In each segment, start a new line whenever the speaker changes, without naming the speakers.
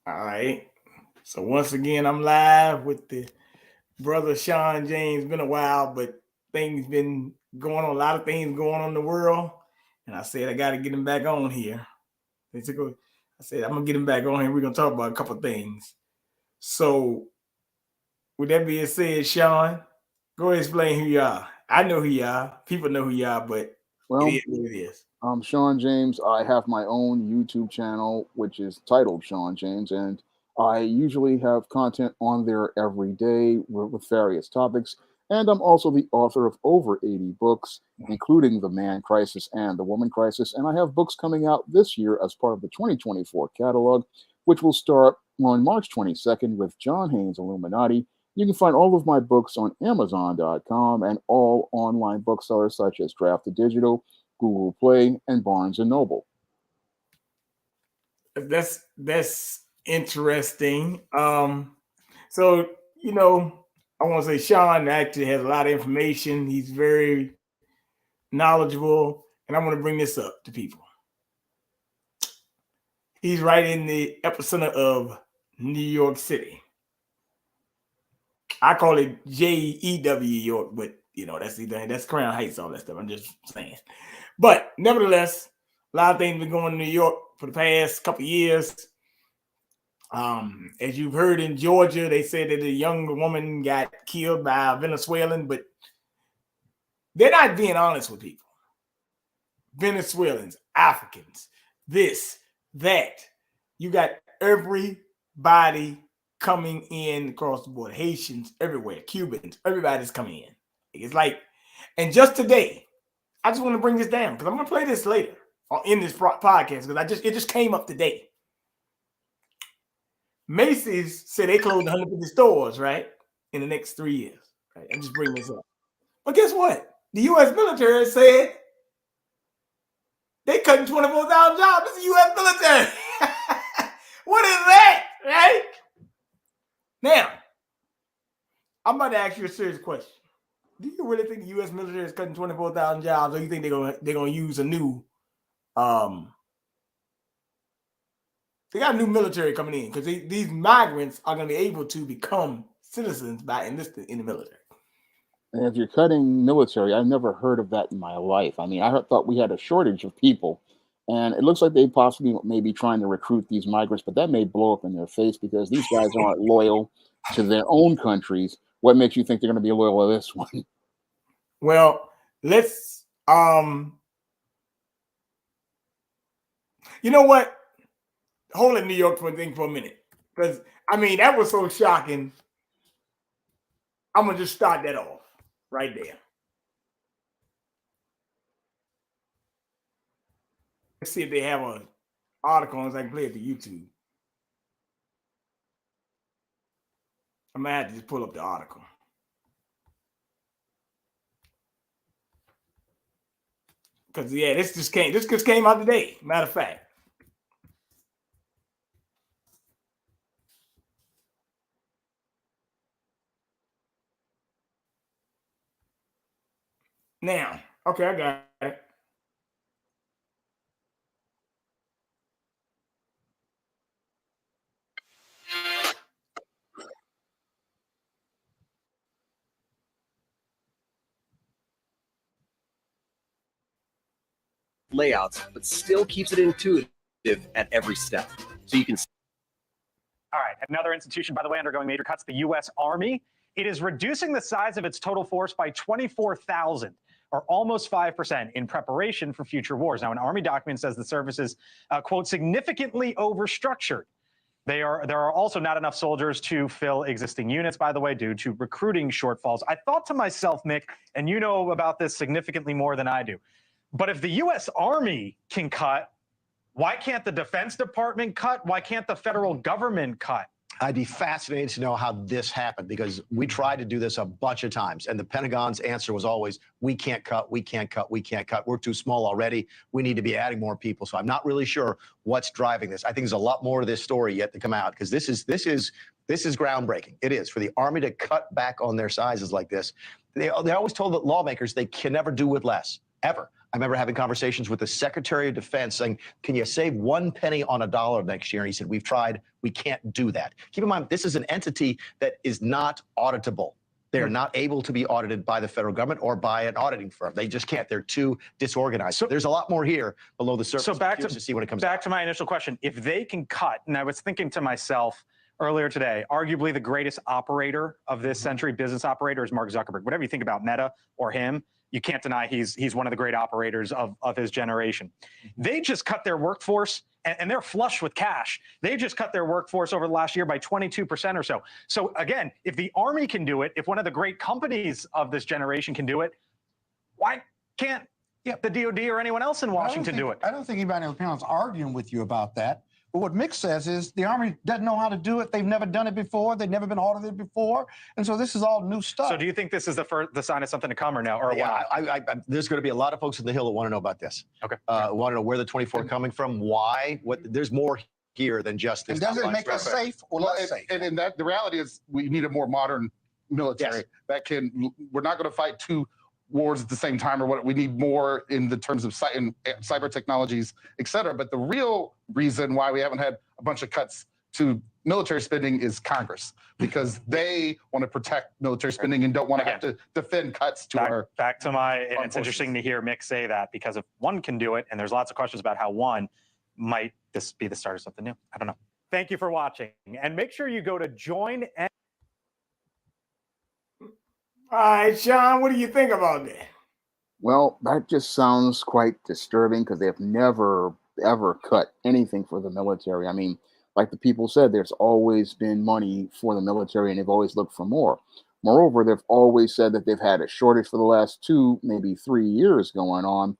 All right. So once again, I'm live with the brother Shawn James. Been a while, but things been going on. A lot of things going on in the world, and I said I got to get him back on here. I said I'm gonna get him back on here. We're gonna talk about a couple of things. So with that being said, Shawn, go ahead and explain who you are. I know who you are. People know who you are, but it
Well,
is what it is.
I'm Shawn James. I have my own YouTube channel, which is titled Shawn James, and I usually have content on there every day with various topics. And I'm also the author of over 80 books, including The Man Crisis and The Woman Crisis. And I have books coming out this year as part of the 2024 catalog, which will start on March 22nd with John Haynes Illuminati. You can find all of my books on Amazon.com and all online booksellers such as Draft Digital, Google Play, and Barnes and Noble.
That's interesting. So I want to say Shawn actually has a lot of information. He's very knowledgeable, and I want to bring this up to people. He's right in the epicenter of New York City. I call it JEW York, but that's Crown Heights, all that stuff. I'm just saying. But nevertheless, a lot of things been going in New York for the past couple of years. As you've heard in Georgia, they said that a young woman got killed by a Venezuelan, but they're not being honest with people. Venezuelans, Africans, this, that. You got everybody coming in across the board. Haitians everywhere, Cubans, everybody's coming in. It's like, and just today, I just want to bring this down because I'm going to play this later in this podcast because it just came up today. Macy's said they closed 150 stores, right, in the next 3 years. Right? I'm just bringing this up. But guess what? The U.S. military said they cutting 24,000 jobs. It's the U.S. military. What is that, right? Now, I'm about to ask you a serious question. Do you really think the U.S. military is cutting 24,000 jobs, or you think they're gonna use a new they got a new military coming in because these migrants are going to be able to become citizens by enlisting in the military.
And if you're cutting military, I've never heard of that in my life. I mean, thought we had a shortage of people, and it looks like they possibly may be trying to recruit these migrants, but that may blow up in their face because these guys aren't loyal to their own countries. What makes you think they're going to be loyal to this one?
Well, let's you know what? Hold it, New York, for a minute, because I mean that was so shocking. I'm gonna just start that off right there. Let's see if they have an article on so I can play it to YouTube. I might have to just pull up the article. Because this just came out today. Matter of fact. Now, okay, I got it.
Layouts, but still keeps it intuitive at every step. So you can.
All right, another institution, by the way, undergoing major cuts, the U.S. Army. It is reducing the size of its total force by 24,000, or almost 5%, in preparation for future wars. Now, an Army document says the service is, quote, significantly overstructured. There are also not enough soldiers to fill existing units, by the way, due to recruiting shortfalls. I thought to myself, Mick, and you know about this significantly more than I do, but if the U.S. Army can cut, why can't the Defense Department cut? Why can't the federal government cut?
I'd be fascinated to know how this happened because we tried to do this a bunch of times. And the Pentagon's answer was always, we can't cut, we can't cut, we can't cut. We're too small already. We need to be adding more people. So I'm not really sure what's driving this. I think there's a lot more to this story yet to come out because this is groundbreaking. It is for the Army to cut back on their sizes like this. They always told the lawmakers they can never do with less, ever. I remember having conversations with the Secretary of Defense saying, can you save 1 penny on a dollar next year? And he said, we've tried. We can't do that. Keep in mind, this is an entity that is not auditable. They are not able to be audited by the federal government or by an auditing firm. They just can't. They're too disorganized. So there's a lot more here below the surface.
So back to
see when it comes
back to my initial question. If they can cut, and I was thinking to myself earlier today, arguably the greatest operator of this century, business operator, is Mark Zuckerberg. Whatever you think about Meta or him, you can't deny he's one of the great operators of his generation. They just cut their workforce, and they're flush with cash. They just cut their workforce over the last year by 22% or so. So again, if the Army can do it, if one of the great companies of this generation can do it, why can't the DOD or anyone else in Washington do it?
I don't think anybody on the panel is arguing with you about that. But what Mick says is the Army doesn't know how to do it. They've never done it before. They've never been audited before. And so this is all new stuff.
So do you think this is the sign of something to come or no? Or
Yeah, there's going to be a lot of folks in the Hill that want to know about this.
Okay.
Want to know where the 24 coming from, why, what. There's more here than just this.
And does it make us safe or less safe?
And that the reality is we need a more modern military that can. We're not going to fight two wars at the same time, or what we need more in the terms of cyber technologies, et cetera. But the real reason why we haven't had a bunch of cuts to military spending is Congress, because they want to protect military spending and don't want to have to defend cuts to our.
Back to my, and it's interesting to hear Mick say that, because if one can do it, and there's lots of questions about how one might this be the start of something new. I don't know. Thank you for watching, and make sure you go to join.
All right, Shawn, what do you think about that?
Well, that just sounds quite disturbing because they've never, ever cut anything for the military. I mean, like the people said, there's always been money for the military and they've always looked for more. Moreover, they've always said that they've had a shortage for the last 2, maybe 3 years going on.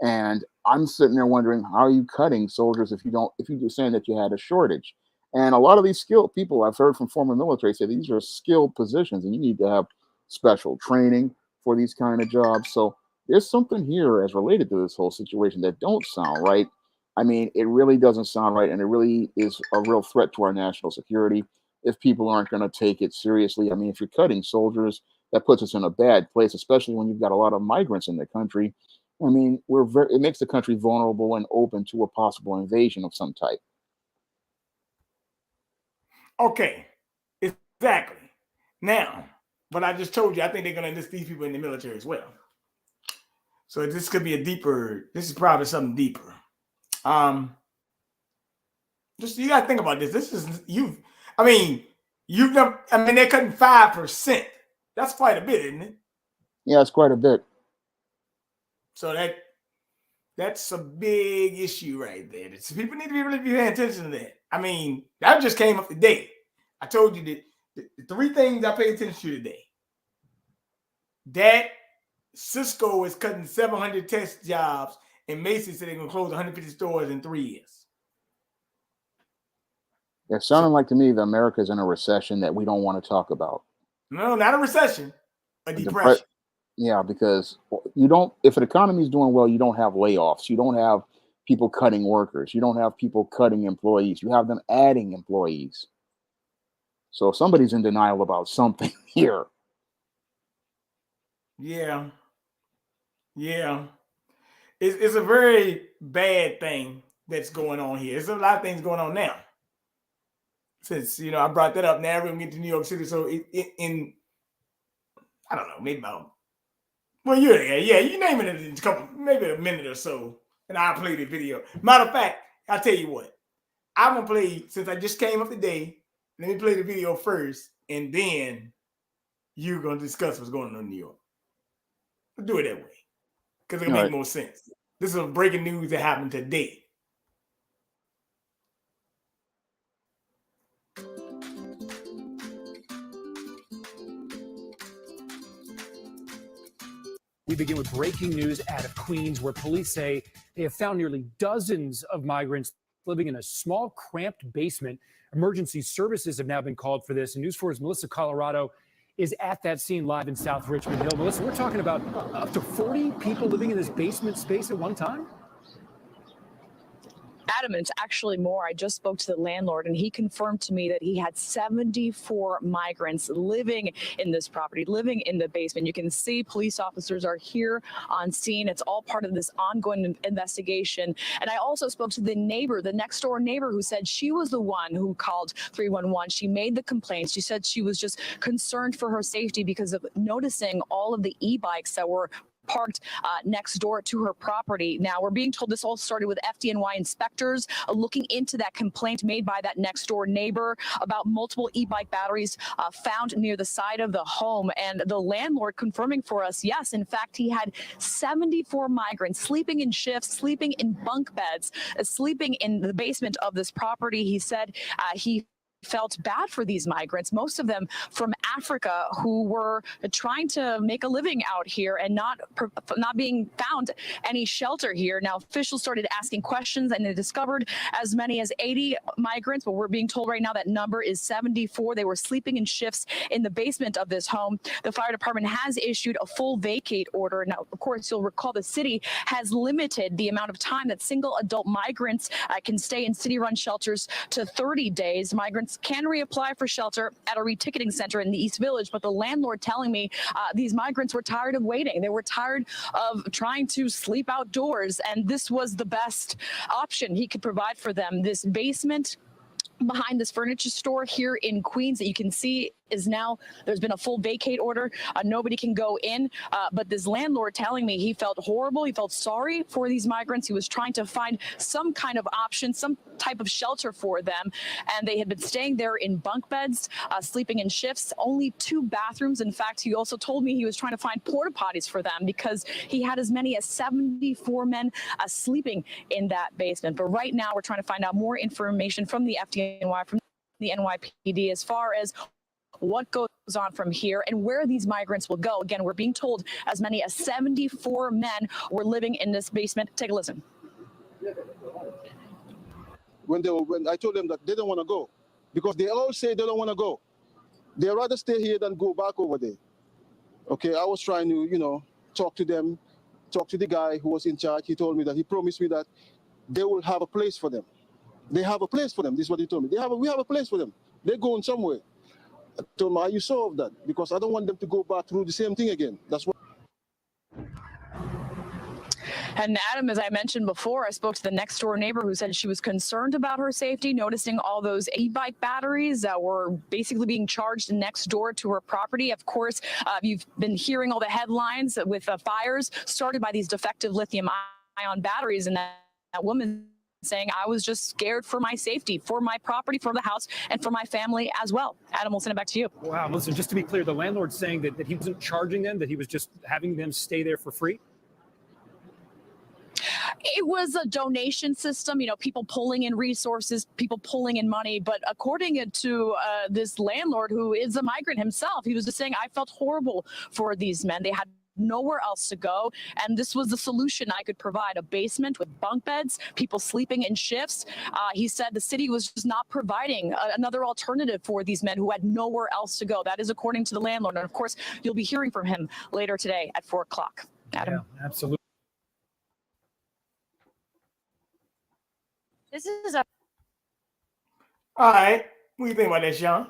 And I'm sitting there wondering, how are you cutting soldiers if you're just saying that you had a shortage? And a lot of these skilled people, I've heard from former military, say these are skilled positions and you need to have special training for these kind of jobs. So there's something here as related to this whole situation that don't sound right. I mean, it really doesn't sound right, and it really is a real threat to our national security if people aren't going to take it seriously. I mean, if you're cutting soldiers, that puts us in a bad place, especially when you've got a lot of migrants in the country. I mean, it makes the country vulnerable and open to a possible invasion of some type.
Okay, exactly. Now, but I just told you, I think they're going to enlist these people in the military as well. So this could be this is probably something deeper. Just, you got to think about this. This is, they're cutting 5%. That's quite a bit, isn't it?
Yeah, it's quite a bit.
So that's a big issue right there. So people need to be really paying attention to that. I mean, that just came up today. I told you that the 3 things I paid attention to today. That Cisco is cutting 700 test jobs, and Macy's said they're going to close 150 stores in 3 years.
It sounded like to me that America's in a recession that we don't want to talk about.
No, not a recession, a depression.
Yeah, because if an economy is doing well, you don't have layoffs. You don't have people cutting workers. You don't have people cutting employees. You have them adding employees. So somebody's in denial about something here.
Yeah. It's a very bad thing that's going on here. There's a lot of things going on now. Since, I brought that up, now we're going to get to New York City. So in I don't know, maybe about, well, you're there. Yeah, you name it in a couple, maybe a minute or so, and I'll play the video. Matter of fact, I'll tell you what. I'm going to play, since I just came up today, let me play the video first, and then you're going to discuss what's going on in New York. We'll do it that way, because it'll make more sense. This is breaking news that happened today.
We begin with breaking news out of Queens, where police say they have found nearly dozens of migrants living in a small, cramped basement. Emergency services have now been called for this. And News 4's Melissa Colorado is at that scene live in South Richmond Hill. Melissa, we're talking about up to 40 people living in this basement space at one time?
Adam, it's actually more. I just spoke to the landlord, and he confirmed to me that he had 74 migrants living in this property, living in the basement. You can see police officers are here on scene. It's all part of this ongoing investigation. And I also spoke to the neighbor, the next door neighbor, who said she was the one who called 311. She made the complaints. She said she was just concerned for her safety because of noticing all of the e-bikes that were parked next door to her property. Now, we're being told this all started with FDNY inspectors looking into that complaint made by that next door neighbor about multiple e-bike batteries found near the side of the home. And the landlord confirming for us, yes, in fact, he had 74 migrants sleeping in shifts, sleeping in bunk beds, sleeping in the basement of this property. He said he felt bad for these migrants, most of them from Africa, who were trying to make a living out here and not being found any shelter here. Now, officials started asking questions, and they discovered as many as 80 migrants, but we're being told right now that number is 74. They were sleeping in shifts in the basement of this home. The fire department has issued a full vacate order. Now, of course, you'll recall the city has limited the amount of time that single adult migrants can stay in city-run shelters to 30 days. Migrants can reapply for shelter at a reticketing center in the East Village, but the landlord telling me these migrants were tired of waiting. They were tired of trying to sleep outdoors, and this was the best option he could provide for them. This basement behind this furniture store here in Queens that you can see is now, there's been a full vacate order. Nobody can go in, but this landlord telling me he felt horrible. He felt sorry for these migrants. He was trying to find some kind of option, some type of shelter for them. And they had been staying there in bunk beds, sleeping in shifts, only 2 bathrooms. In fact, he also told me he was trying to find porta potties for them because he had as many as 74 men sleeping in that basement. But right now we're trying to find out more information from the FDNY, from the NYPD, as far as what goes on from here and where these migrants will go. Again, we're being told as many as 74 men were living in this basement. Take a listen.
When I told them that they don't want to go, because they all say they don't want to go. They'd rather stay here than go back over there. Okay, I was trying to, talk to them, talk to the guy who was in charge. He told me that he promised me that they will have a place for them. They have a place for them. This is what he told me. We have a place for them. They're going somewhere. I told him, are you sure of that? Because I don't want them to go back through the same thing again. That's what.
And Adam, as I mentioned before, I spoke to the next door neighbor who said she was concerned about her safety, noticing all those e-bike batteries that were basically being charged next door to her property. Of course, you've been hearing all the headlines with fires started by these defective lithium-ion batteries, and that woman saying, I was just scared for my safety, for my property, for the house, and for my family as well. Adam, we'll send it back to you.
Wow. Listen, just to be clear, the landlord's saying that he wasn't charging them, that he was just having them stay there for free?
It was a donation system, people pulling in resources, people pulling in money. But according to this landlord, who is a migrant himself, he was just saying, I felt horrible for these men. They had nowhere else to go, and this was the solution I could provide: a basement with bunk beds, people sleeping in shifts. He said the city was just not providing another alternative for these men who had nowhere else to go. That is according to the landlord, and of course you'll be hearing from him later today at 4 o'clock. Adam.
Yeah, absolutely.
This is a
All right. What do you think about that, Shawn?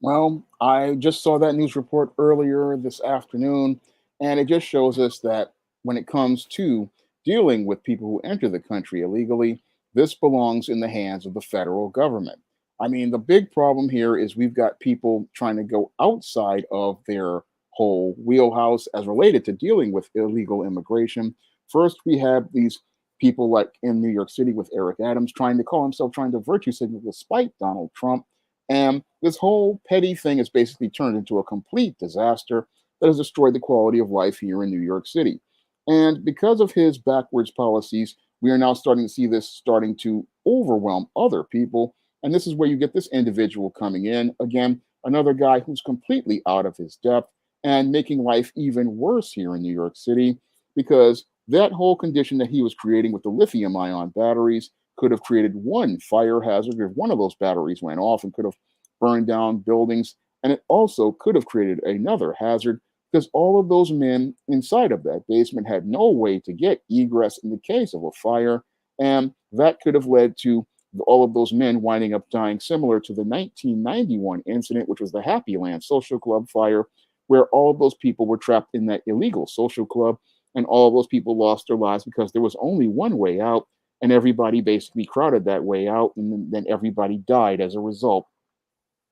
Well, I just saw that news report earlier this afternoon, and it just shows us that when it comes to dealing with people who enter the country illegally, this belongs in the hands of the federal government. I mean, the big problem here is we've got people trying to go outside of their whole wheelhouse as related to dealing with illegal immigration. First, we have these people like in New York City with Eric Adams trying to virtue signal despite Donald Trump. And this whole petty thing has basically turned into a complete disaster that has destroyed the quality of life here in New York City. And because of his backwards policies, we are now starting to see this starting to overwhelm other people. And this is where you get this individual coming in. Again, another guy who's completely out of his depth and making life even worse here in New York City, because that whole condition that he was creating with the lithium-ion batteries could have created one fire hazard if one of those batteries went off and could have burned down buildings. And it also could have created another hazard because all of those men inside of that basement had no way to get egress in the case of a fire. And that could have led to all of those men winding up dying, similar to the 1991 incident, which was the Happy Land Social Club fire, where all of those people were trapped in that illegal social club, and all of those people lost their lives because there was only one way out, and everybody basically crowded that way out, and then everybody died as a result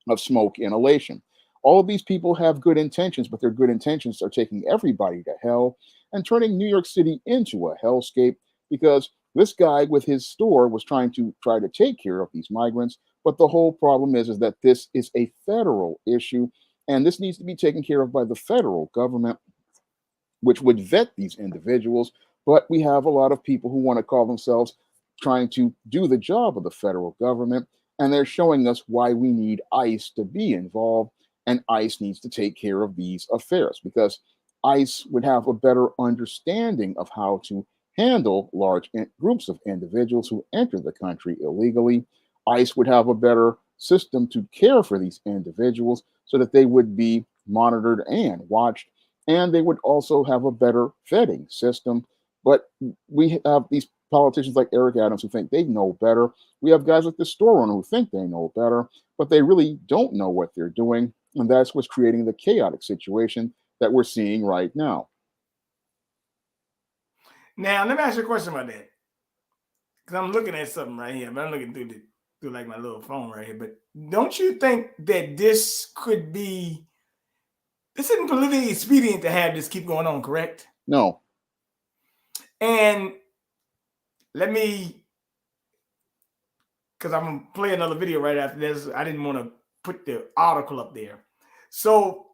of smoke inhalation. All of these people have good intentions, but their good intentions are taking everybody to hell and turning New York City into a hellscape, because this guy with his store was trying to take care of these migrants. But the whole problem is that this is a federal issue, and this needs to be taken care of by the federal government, which would vet these individuals. But we have a lot of people who want to call themselves trying to do the job of the federal government, and they're showing us why we need ICE to be involved, and ICE needs to take care of these affairs, because ICE would have a better understanding of how to handle large groups of individuals who enter the country illegally. ICE would have a better system to care for these individuals so that they would be monitored and watched, and they would also have a better vetting system. But we have these politicians like Eric Adams who think they know better. We have guys like the store owner who think they know better, but they really don't know what they're doing. And that's what's creating the chaotic situation that we're seeing right now.
Now, let me ask you a question about that. Because I'm looking at something right here. I'm looking through like my little phone right here. But don't you think that this isn't politically expedient to have this keep going on, correct?
No.
And let me, because I'm going to play another video right after this. I didn't want to put the article up there. So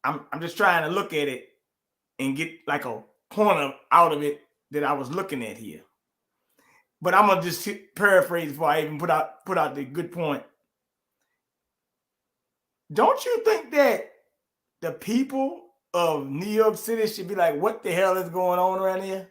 I'm just trying to look at it and get like a point out of it that I was looking at here. But I'm gonna just paraphrase before I even put out the good point. Don't you think that the people of New York City should be like, what the hell is going on around here?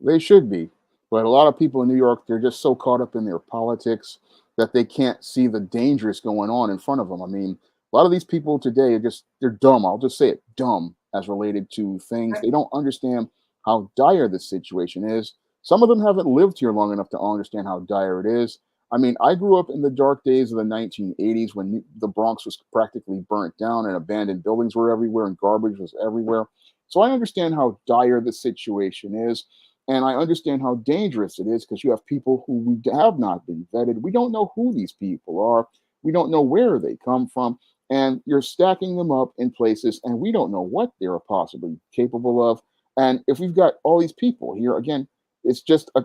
They should be. But a lot of people in New York, they're just so caught up in their politics that they can't see the dangers going on in front of them. I mean, a lot of these people today they're dumb. I'll just say it, dumb as related to things. They don't understand how dire the situation is. Some of them haven't lived here long enough to understand how dire it is. I mean, I grew up in the dark days of the 1980s when the Bronx was practically burnt down and abandoned buildings were everywhere and garbage was everywhere. So I understand how dire the situation is. And I understand how dangerous it is, because you have people who we have not been vetted. We don't know who these people are. We don't know where they come from. And you're stacking them up in places, and we don't know what they're possibly capable of. And if we've got all these people here, again, it's just a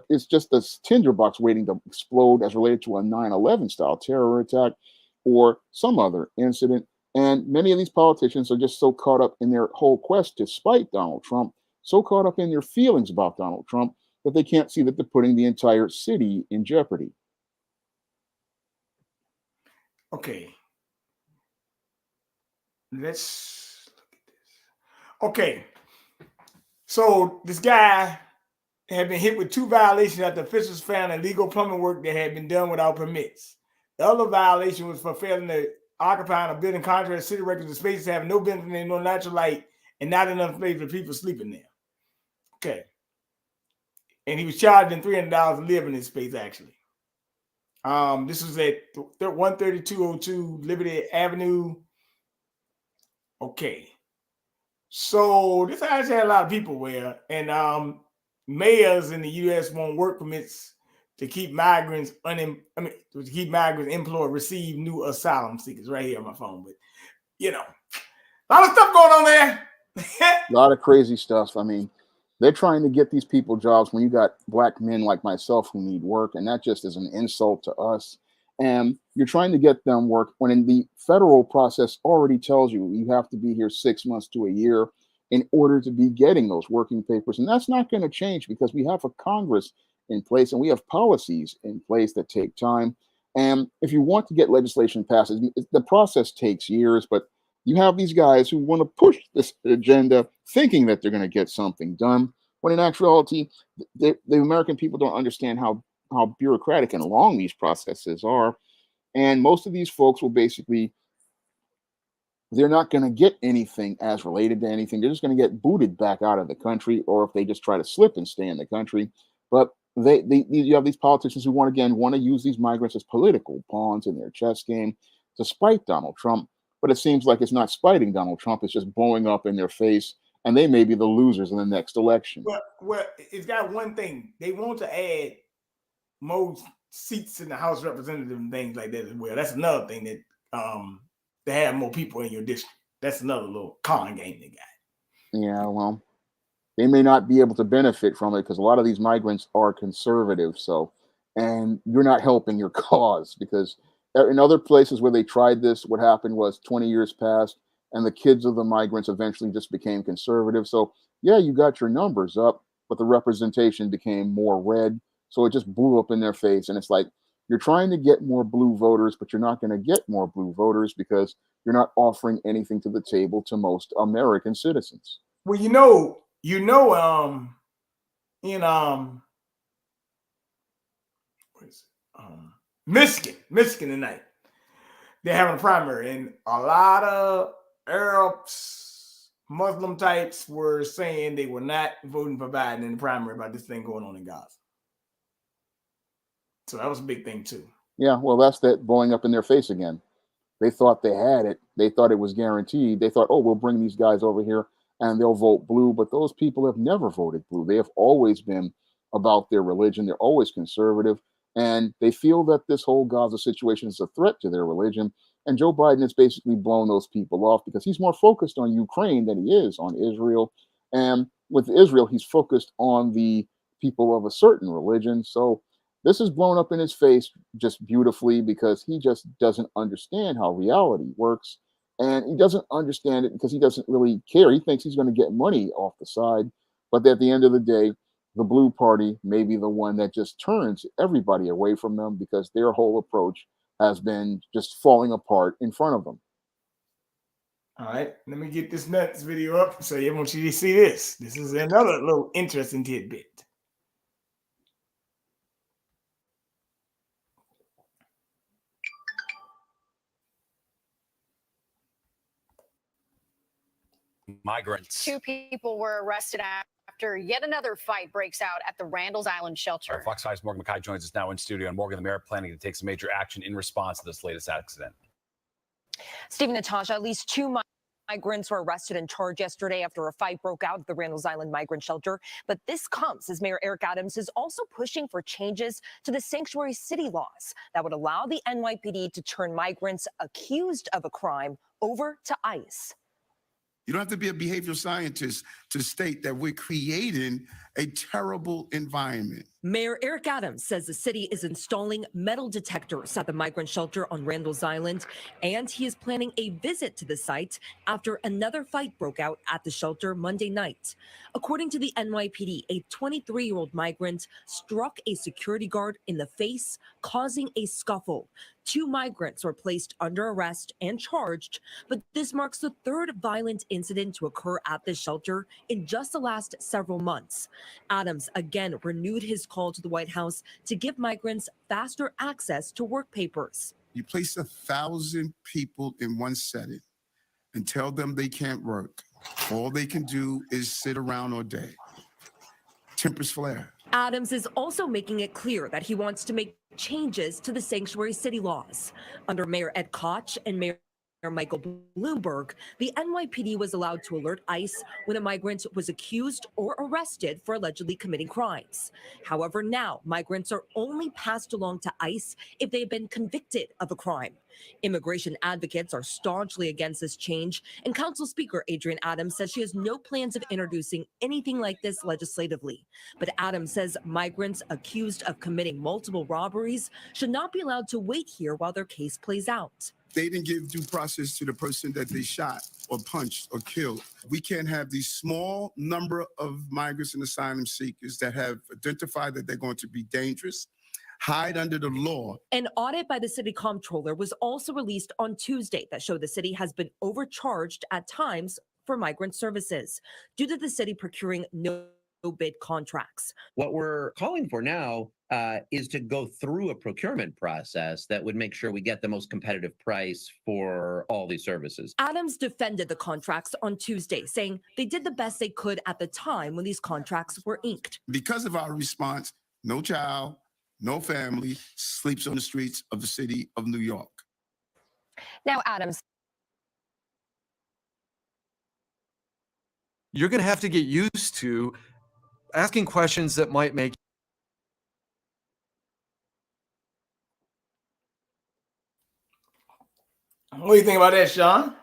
tinderbox waiting to explode as related to a 9/11 style terror attack or some other incident. And many of these politicians are just so caught up in their whole quest to spite Donald Trump, so caught up in their feelings about Donald Trump, that they can't see that they're putting the entire city in jeopardy.
Okay. Let's look at this. Okay. So this guy had been hit with 2 violations after officials found illegal plumbing work that had been done without permits. The other violation was for failing to occupy a building contrary to city records of spaces having no building, no natural light, and not enough space for people sleeping there. Okay. And he was charged in $300 to live in this space, actually. This was at 13202 Liberty Avenue. Okay. So this actually had a lot of people there. And mayors in the U.S. want work permits to keep migrants employed, receive new asylum seekers. Right here on my phone. But, a lot of stuff going on there.
A lot of crazy stuff. I mean, they're trying to get these people jobs when you got black men like myself who need work, and that just is an insult to us. And you're trying to get them work when in the federal process already tells you have to be here 6 months to a year in order to be getting those working papers. And that's not going to change because we have a Congress in place and we have policies in place that take time. And if you want to get legislation passed, the process takes years, but you have these guys who want to push this agenda thinking that they're going to get something done, when in actuality, the American people don't understand how bureaucratic and long these processes are. And most of these folks will basically, they're not going to get anything as related to anything. They're just going to get booted back out of the country, or if they just try to slip and stay in the country. But you have these politicians who want to use these migrants as political pawns in their chess game to spite Donald Trump. But it seems like it's not spiting Donald Trump; it's just blowing up in their face, and they may be the losers in the next election.
Well, it's got one thing. They want to add more seats in the House of Representatives and things like that as well. That's another thing that they have more people in your district. That's another little con game they got.
Yeah, well, they may not be able to benefit from it because a lot of these migrants are conservative. So, and you're not helping your cause because in other places where they tried this, what happened was 20 years passed and the kids of the migrants eventually just became conservative. So, yeah, you got your numbers up, but the representation became more red. So it just blew up in their face. And it's like, you're trying to get more blue voters, but you're not going to get more blue voters because you're not offering anything to the table to most American citizens.
Well, in Michigan tonight, they're having a primary, and a lot of Arabs, Muslim types were saying they were not voting for Biden in the primary about this thing going on in Gaza. So that was a big thing too.
Yeah, well, that's that blowing up in their face again. They thought they had it. They thought it was guaranteed. They thought, oh, we'll bring these guys over here and they'll vote blue. But those people have never voted blue. They have always been about their religion. They're always conservative. And they feel that this whole Gaza situation is a threat to their religion. And Joe Biden has basically blown those people off because he's more focused on Ukraine than he is on Israel. And with Israel, he's focused on the people of a certain religion. So this is blown up in his face just beautifully because he just doesn't understand how reality works. And he doesn't understand it because he doesn't really care. He thinks he's going to get money off the side. But at the end of the day, the blue party may be the one that just turns everybody away from them because their whole approach has been just falling apart in front of them.
All right, let me get this next video up so everyone should see this. This is another little interesting tidbit.
Migrants.
2 people were arrested after yet another fight breaks out at the Randall's Island shelter.
Our Fox 5's Morgan McKay joins us now in studio. And Morgan, the mayor planning to take some major action in response to this latest accident.
Steve, Natasha, at least 2 migrants were arrested and charged yesterday after a fight broke out at the Randall's Island migrant shelter. But this comes as Mayor Eric Adams is also pushing for changes to the sanctuary city laws that would allow the NYPD to turn migrants accused of a crime over to ICE.
You don't have to be a behavioral scientist to state that we're creating a terrible environment.
Mayor Eric Adams says the city is installing metal detectors at the migrant shelter on Randall's Island, and he is planning a visit to the site after another fight broke out at the shelter Monday night. According to the NYPD, a 23-year-old migrant struck a security guard in the face, causing a scuffle. 2 migrants were placed under arrest and charged, but this marks the 3rd violent incident to occur at the shelter in just the last several months. Adams again renewed his call to the White House to give migrants faster access to work papers.
You place 1,000 people in one setting and tell them they can't work. All they can do is sit around all day. Tempers flare.
Adams is also making it clear that he wants to make changes to the sanctuary city laws. Under Mayor Ed Koch and Mayor Michael Bloomberg, the NYPD was allowed to alert ICE when a migrant was accused or arrested for allegedly committing crimes. However, now migrants are only passed along to ICE if they have been convicted of a crime. Immigration advocates are staunchly against this change, and Council Speaker Adrienne Adams says she has no plans of introducing anything like this legislatively. But Adams says migrants accused of committing multiple robberies should not be allowed to wait here while their case plays out.
They didn't give due process to the person that they shot or punched or killed. We can't have these small number of migrants and asylum seekers that have identified that they're going to be dangerous, hide under the law.
An audit by the city comptroller was also released on Tuesday that showed the city has been overcharged at times for migrant services due to the city procuring no-bid contracts.
What we're calling for now is to go through a procurement process that would make sure we get the most competitive price for all these services.
Adams defended the contracts on Tuesday, saying they did the best they could at the time when these contracts were inked.
Because of our response, no child, no family, sleeps on the streets of the city of New York.
Now, Adams.
You're going to have to get used to asking questions that might make
What do you think about that, Shawn?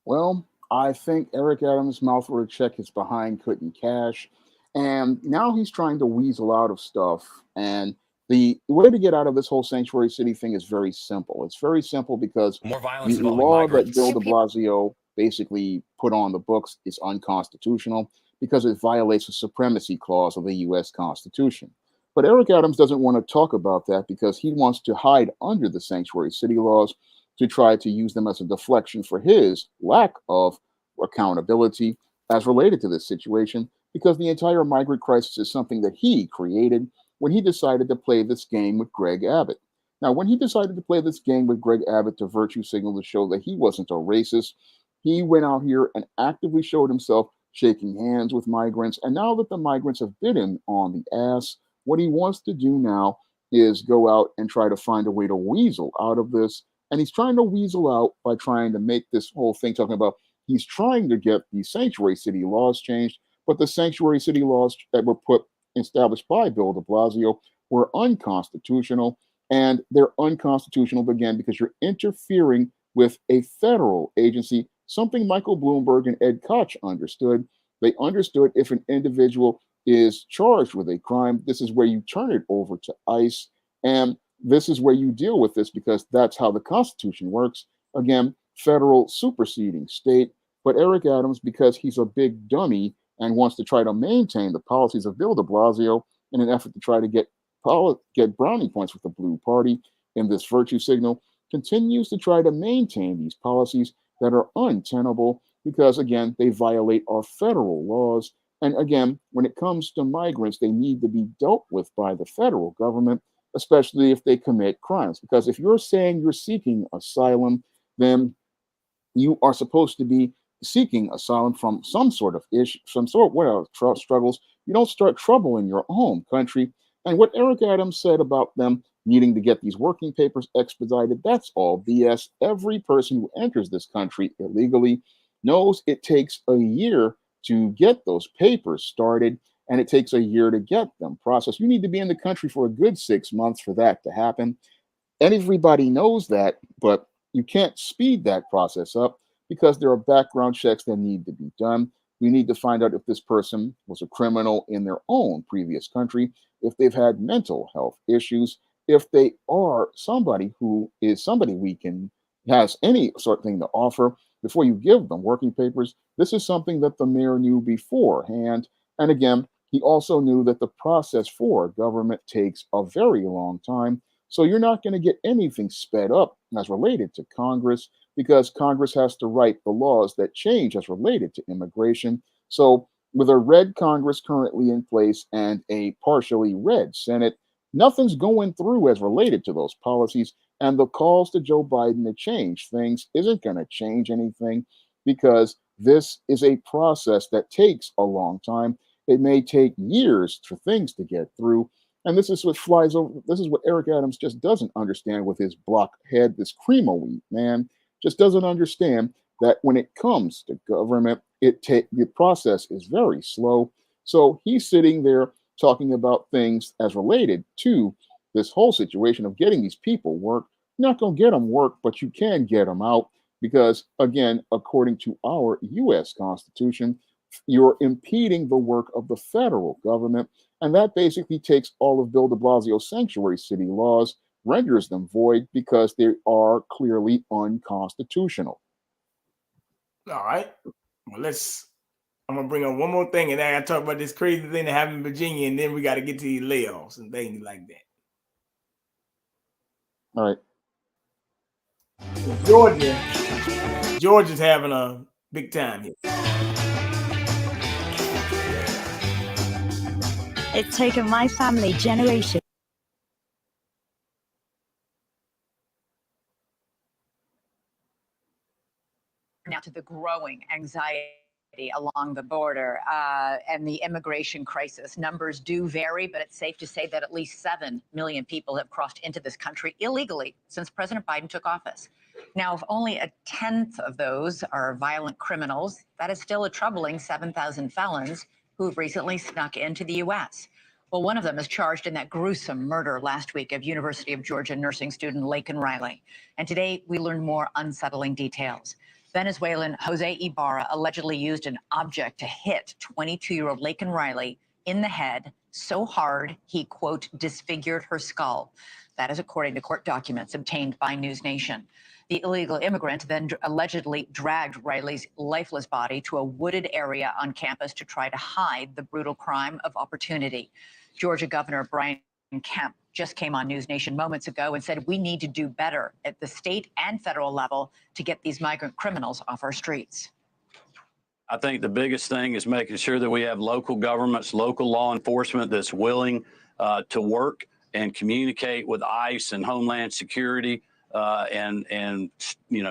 Well, I think Eric Adams' mouth where to check his behind couldn't cash. And now he's trying to weasel out of stuff. And the way to get out of this whole sanctuary city thing is very simple. It's very simple because
More violence
the
involving
law that
migrants.
Bill de Blasio basically put on the books is unconstitutional because it violates the supremacy clause of the US Constitution. But Eric Adams doesn't want to talk about that because he wants to hide under the sanctuary city laws to try to use them as a deflection for his lack of accountability as related to this situation, because the entire migrant crisis is something that he created when he decided to play this game with Greg Abbott. Now, when he decided to play this game with Greg Abbott to virtue signal to show that he wasn't a racist, he went out here and actively showed himself shaking hands with migrants. And now that the migrants have bit him on the ass, what he wants to do now is go out and try to find a way to weasel out of this. And he's trying to weasel out by trying to make this whole thing talking about he's trying to get the sanctuary city laws changed, but the sanctuary city laws that were established by Bill de Blasio were unconstitutional. And they're unconstitutional again because you're interfering with a federal agency, something Michael Bloomberg and Ed Koch understood. They understood if an individual is charged with a crime, this is where you turn it over to ICE. And this is where you deal with this because that's how the Constitution works. Again, federal superseding state. But Eric Adams, because he's a big dummy and wants to try to maintain the policies of Bill de Blasio in an effort to try to get brownie points with the Blue Party in this virtue signal, continues to try to maintain these policies that are untenable because, again, they violate our federal laws. And again, when it comes to migrants, they need to be dealt with by the federal government, especially if they commit crimes. Because if you're saying you're seeking asylum, then you are supposed to be seeking asylum from some sort of issue, some sort of struggles. You don't start trouble in your home country. And what Eric Adams said about them needing to get these working papers expedited, that's all BS. Every person who enters this country illegally knows it takes a year to get those papers started, and it takes a year to get them processed. You need to be in the country for a good 6 months for that to happen. Everybody knows that, but you can't speed that process up because there are background checks that need to be done. We need to find out if this person was a criminal in their own previous country, if they've had mental health issues, if they are somebody who is somebody we can has any sort of thing to offer before you give them working papers. This is something that the mayor knew beforehand. And again, he also knew that the process for government takes a very long time. So you're not going to get anything sped up as related to Congress because Congress has to write the laws that change as related to immigration. So with a red Congress currently in place and a partially red Senate, nothing's going through as related to those policies. And the calls to Joe Biden to change things isn't going to change anything because this is a process that takes a long time. It may take years for things to get through. And this is what flies over. This is what Eric Adams just doesn't understand with his blockhead, this cream of wheat, man. Just doesn't understand that when it comes to government, the process is very slow. So he's sitting there talking about things as related to this whole situation of getting these people work. You're not going to get them work, but you can get them out because, again, according to our U.S. Constitution, you're impeding the work of the federal government. And that basically takes all of Bill de Blasio's sanctuary city laws, renders them void because they are clearly unconstitutional.
All right. Well, I'm gonna bring up one more thing, and then I gotta talk about this crazy thing that happened in Virginia, and then we got to get to these layoffs and things like that.
All right.
Georgia's having a big time here.
It's taken my family generations.
Now to the growing anxiety along the border and the immigration crisis. Numbers do vary, but it's safe to say that at least 7 million people have crossed into this country illegally since President Biden took office. Now, if only a tenth of those are violent criminals, that is still a troubling 7,000 felons who've recently snuck into the U.S. Well, one of them is charged in that gruesome murder last week of University of Georgia nursing student Laken Riley. And today we learned more unsettling details. Venezuelan Jose Ibarra allegedly used an object to hit 22-year-old Laken Riley in the head so hard he, quote, disfigured her skull. That is according to court documents obtained by News Nation. The illegal immigrant then allegedly dragged Riley's lifeless body to a wooded area on campus to try to hide the brutal crime of opportunity. Georgia Governor Brian Kemp just came on News Nation moments ago and said we need to do better at the state and federal level to get these migrant criminals off our streets.
I think the biggest thing is making sure that we have local governments, local law enforcement that's willing to work and communicate with ICE and Homeland Security and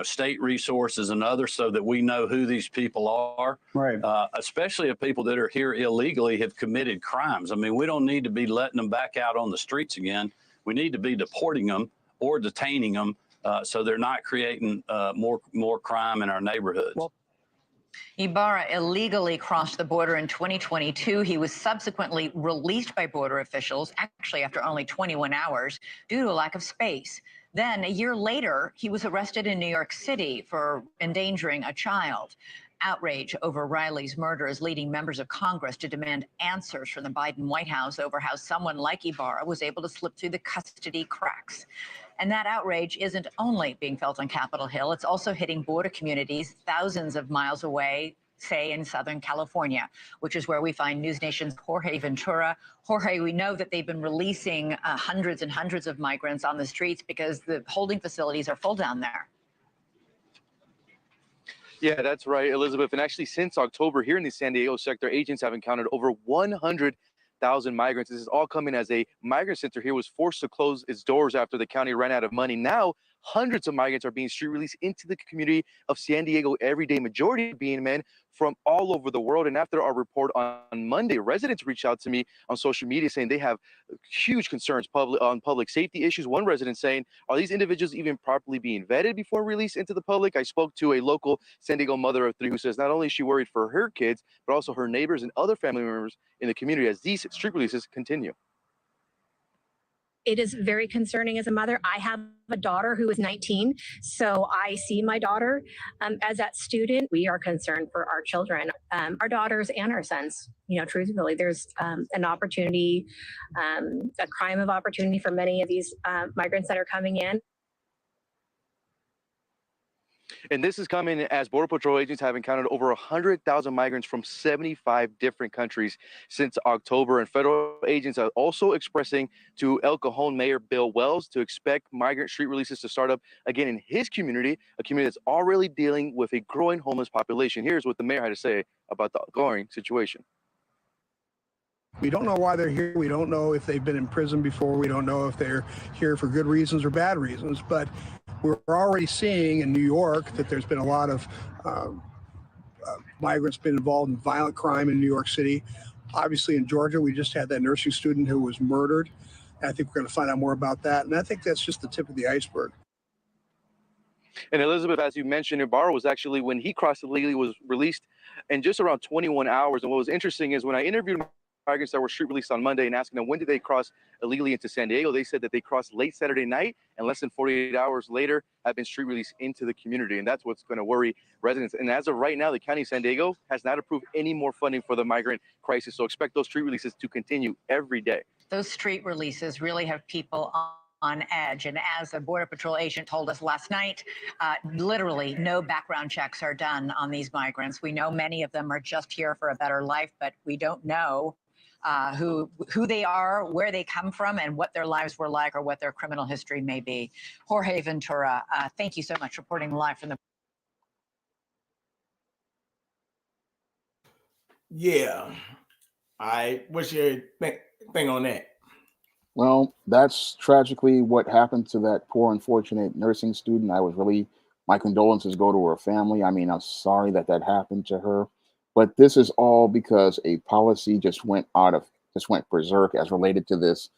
state resources and others, so that we know who these people are. Right. Especially if people that are here illegally have committed crimes. I mean, we don't need to be letting them back out on the streets again. We need to be deporting them or detaining them so they're not creating more crime in our neighborhoods. Well,
Ibarra illegally crossed the border in 2022. He was subsequently released by border officials, actually after only 21 hours, due to a lack of space. Then, a year later, he was arrested in New York City for endangering a child. Outrage over Riley's murder is leading members of Congress to demand answers from the Biden White House over how someone like Ibarra was able to slip through the custody cracks. And that outrage isn't only being felt on Capitol Hill, it's also hitting border communities thousands of miles away, say in Southern California, which is where we find News Nation's Jorge Ventura. Jorge, we know that they've been releasing hundreds and hundreds of migrants on the streets because the holding facilities are full down there.
Yeah, that's right, Elizabeth. And actually, since October here in the San Diego sector, agents have encountered over 100,000 migrants. This is all coming as a migrant center here was forced to close its doors after the county ran out of money. Now, hundreds of migrants are being street released into the community of San Diego every day, majority being men from all over the world. And after our report on Monday, residents reached out to me on social media saying they have huge concerns on public safety issues. One resident saying, are these individuals even properly being vetted before release into the public? I spoke to a local San Diego mother of 3 who says not only is she worried for her kids, but also her neighbors and other family members in the community as these street releases continue.
It is very concerning as a mother. I have a daughter who is 19, so I see my daughter as that student. We are concerned for our children, our daughters and our sons. You know, truthfully, there's an opportunity, a crime of opportunity for many of these migrants that are coming in.
And this is coming as Border Patrol agents have encountered over 100,000 migrants from 75 different countries since October. And federal agents are also expressing to El Cajon Mayor Bill Wells to expect migrant street releases to start up again in his community, a community that's already dealing with a growing homeless population. Here's what the mayor had to say about the ongoing situation.
We don't know why they're here. We don't know if they've been in prison before. We don't know if they're here for good reasons or bad reasons. But we're already seeing in New York that there's been a lot of migrants been involved in violent crime in New York City. Obviously, in Georgia, we just had that nursing student who was murdered. And I think we're going to find out more about that. And I think that's just the tip of the iceberg.
And Elizabeth, as you mentioned, Ibarra was actually, when he crossed illegally, was released in just around 21 hours. And what was interesting is when I interviewed migrants that were street released on Monday and asking them when did they cross illegally into San Diego, they said that they crossed late Saturday night and less than 48 hours later have been street released into the community. And that's what's going to worry residents. And as of right now, the county of San Diego has not approved any more funding for the migrant crisis. So expect those street releases to continue every day.
Those street releases really have people on edge. And as a Border Patrol agent told us last night, literally no background checks are done on these migrants. We know many of them are just here for a better life, but we don't know who they are, where they come from, and what their lives were like or what their criminal history may be. Jorge Ventura, thank you so much for reporting live from the...
Yeah. What's your thing on that?
Well, that's tragically what happened to that poor, unfortunate nursing student. My condolences go to her family. I mean, I'm sorry that happened to her. But this is all because a policy just went berserk as related to this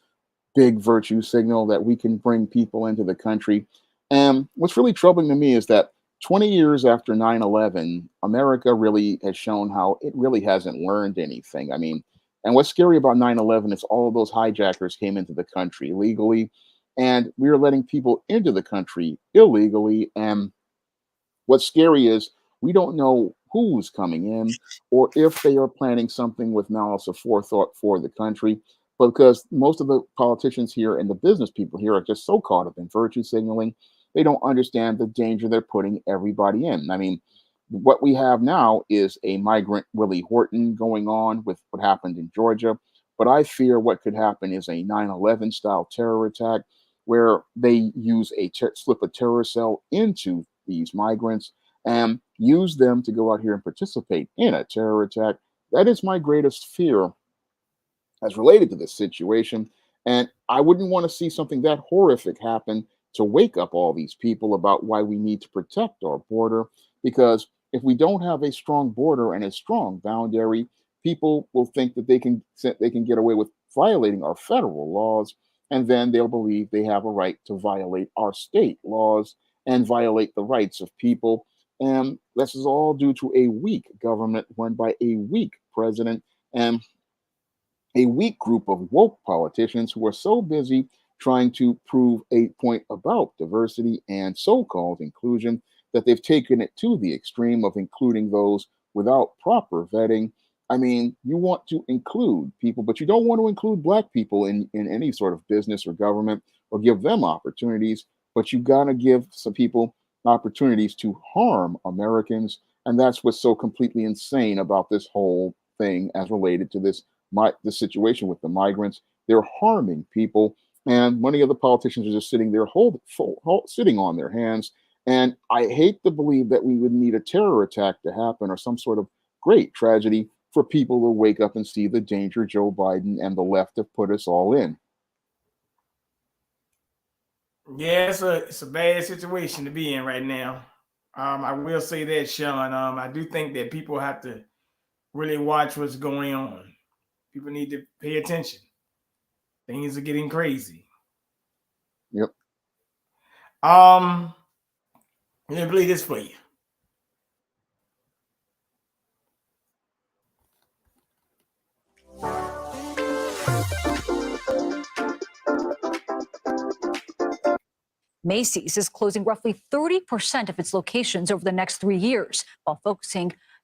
big virtue signal that we can bring people into the country. And what's really troubling to me is that 20 years after 9/11, America really has shown how it really hasn't learned anything. I mean, and what's scary about 9/11 is all of those hijackers came into the country illegally, and we are letting people into the country illegally. And what's scary is we don't know who's coming in or if they are planning something with malice of forethought for the country. But because most of the politicians here and the business people here are just so caught up in virtue signaling, they don't understand the danger they're putting everybody in. I mean, what we have now is a migrant Willie Horton going on with what happened in Georgia. But I fear what could happen is a 9/11 style terror attack where they use slip a terror cell into these migrants and use them to go out here and participate in a terror attack. That is my greatest fear as related to this situation. And I wouldn't want to see something that horrific happen to wake up all these people about why we need to protect our border. Because if we don't have a strong border and a strong boundary, people will think that they can get away with violating our federal laws, and then they'll believe they have a right to violate our state laws and violate the rights of people. And this is all due to a weak government run by a weak president and a weak group of woke politicians who are so busy trying to prove a point about diversity and so-called inclusion that they've taken it to the extreme of including those without proper vetting. I mean, you want to include people, but you don't want to include Black people in any sort of business or government or give them opportunities, but you got to give some people opportunities to harm Americans. And that's what's so completely insane about this whole thing as related to the situation with the migrants. They're harming people, and many of the politicians are just sitting there sitting on their hands. And I hate to believe that we would need a terror attack to happen or some sort of great tragedy for people to wake up and see the danger Joe Biden and the left have put us all in.
Yeah, it's a bad situation to be in right now. I will say that, Shawn. I do think that people have to really watch what's going on. People need to pay attention. Things are getting crazy.
Yep.
Let me play this for you.
Macy's is closing roughly 30% of its locations over the next 3 years, while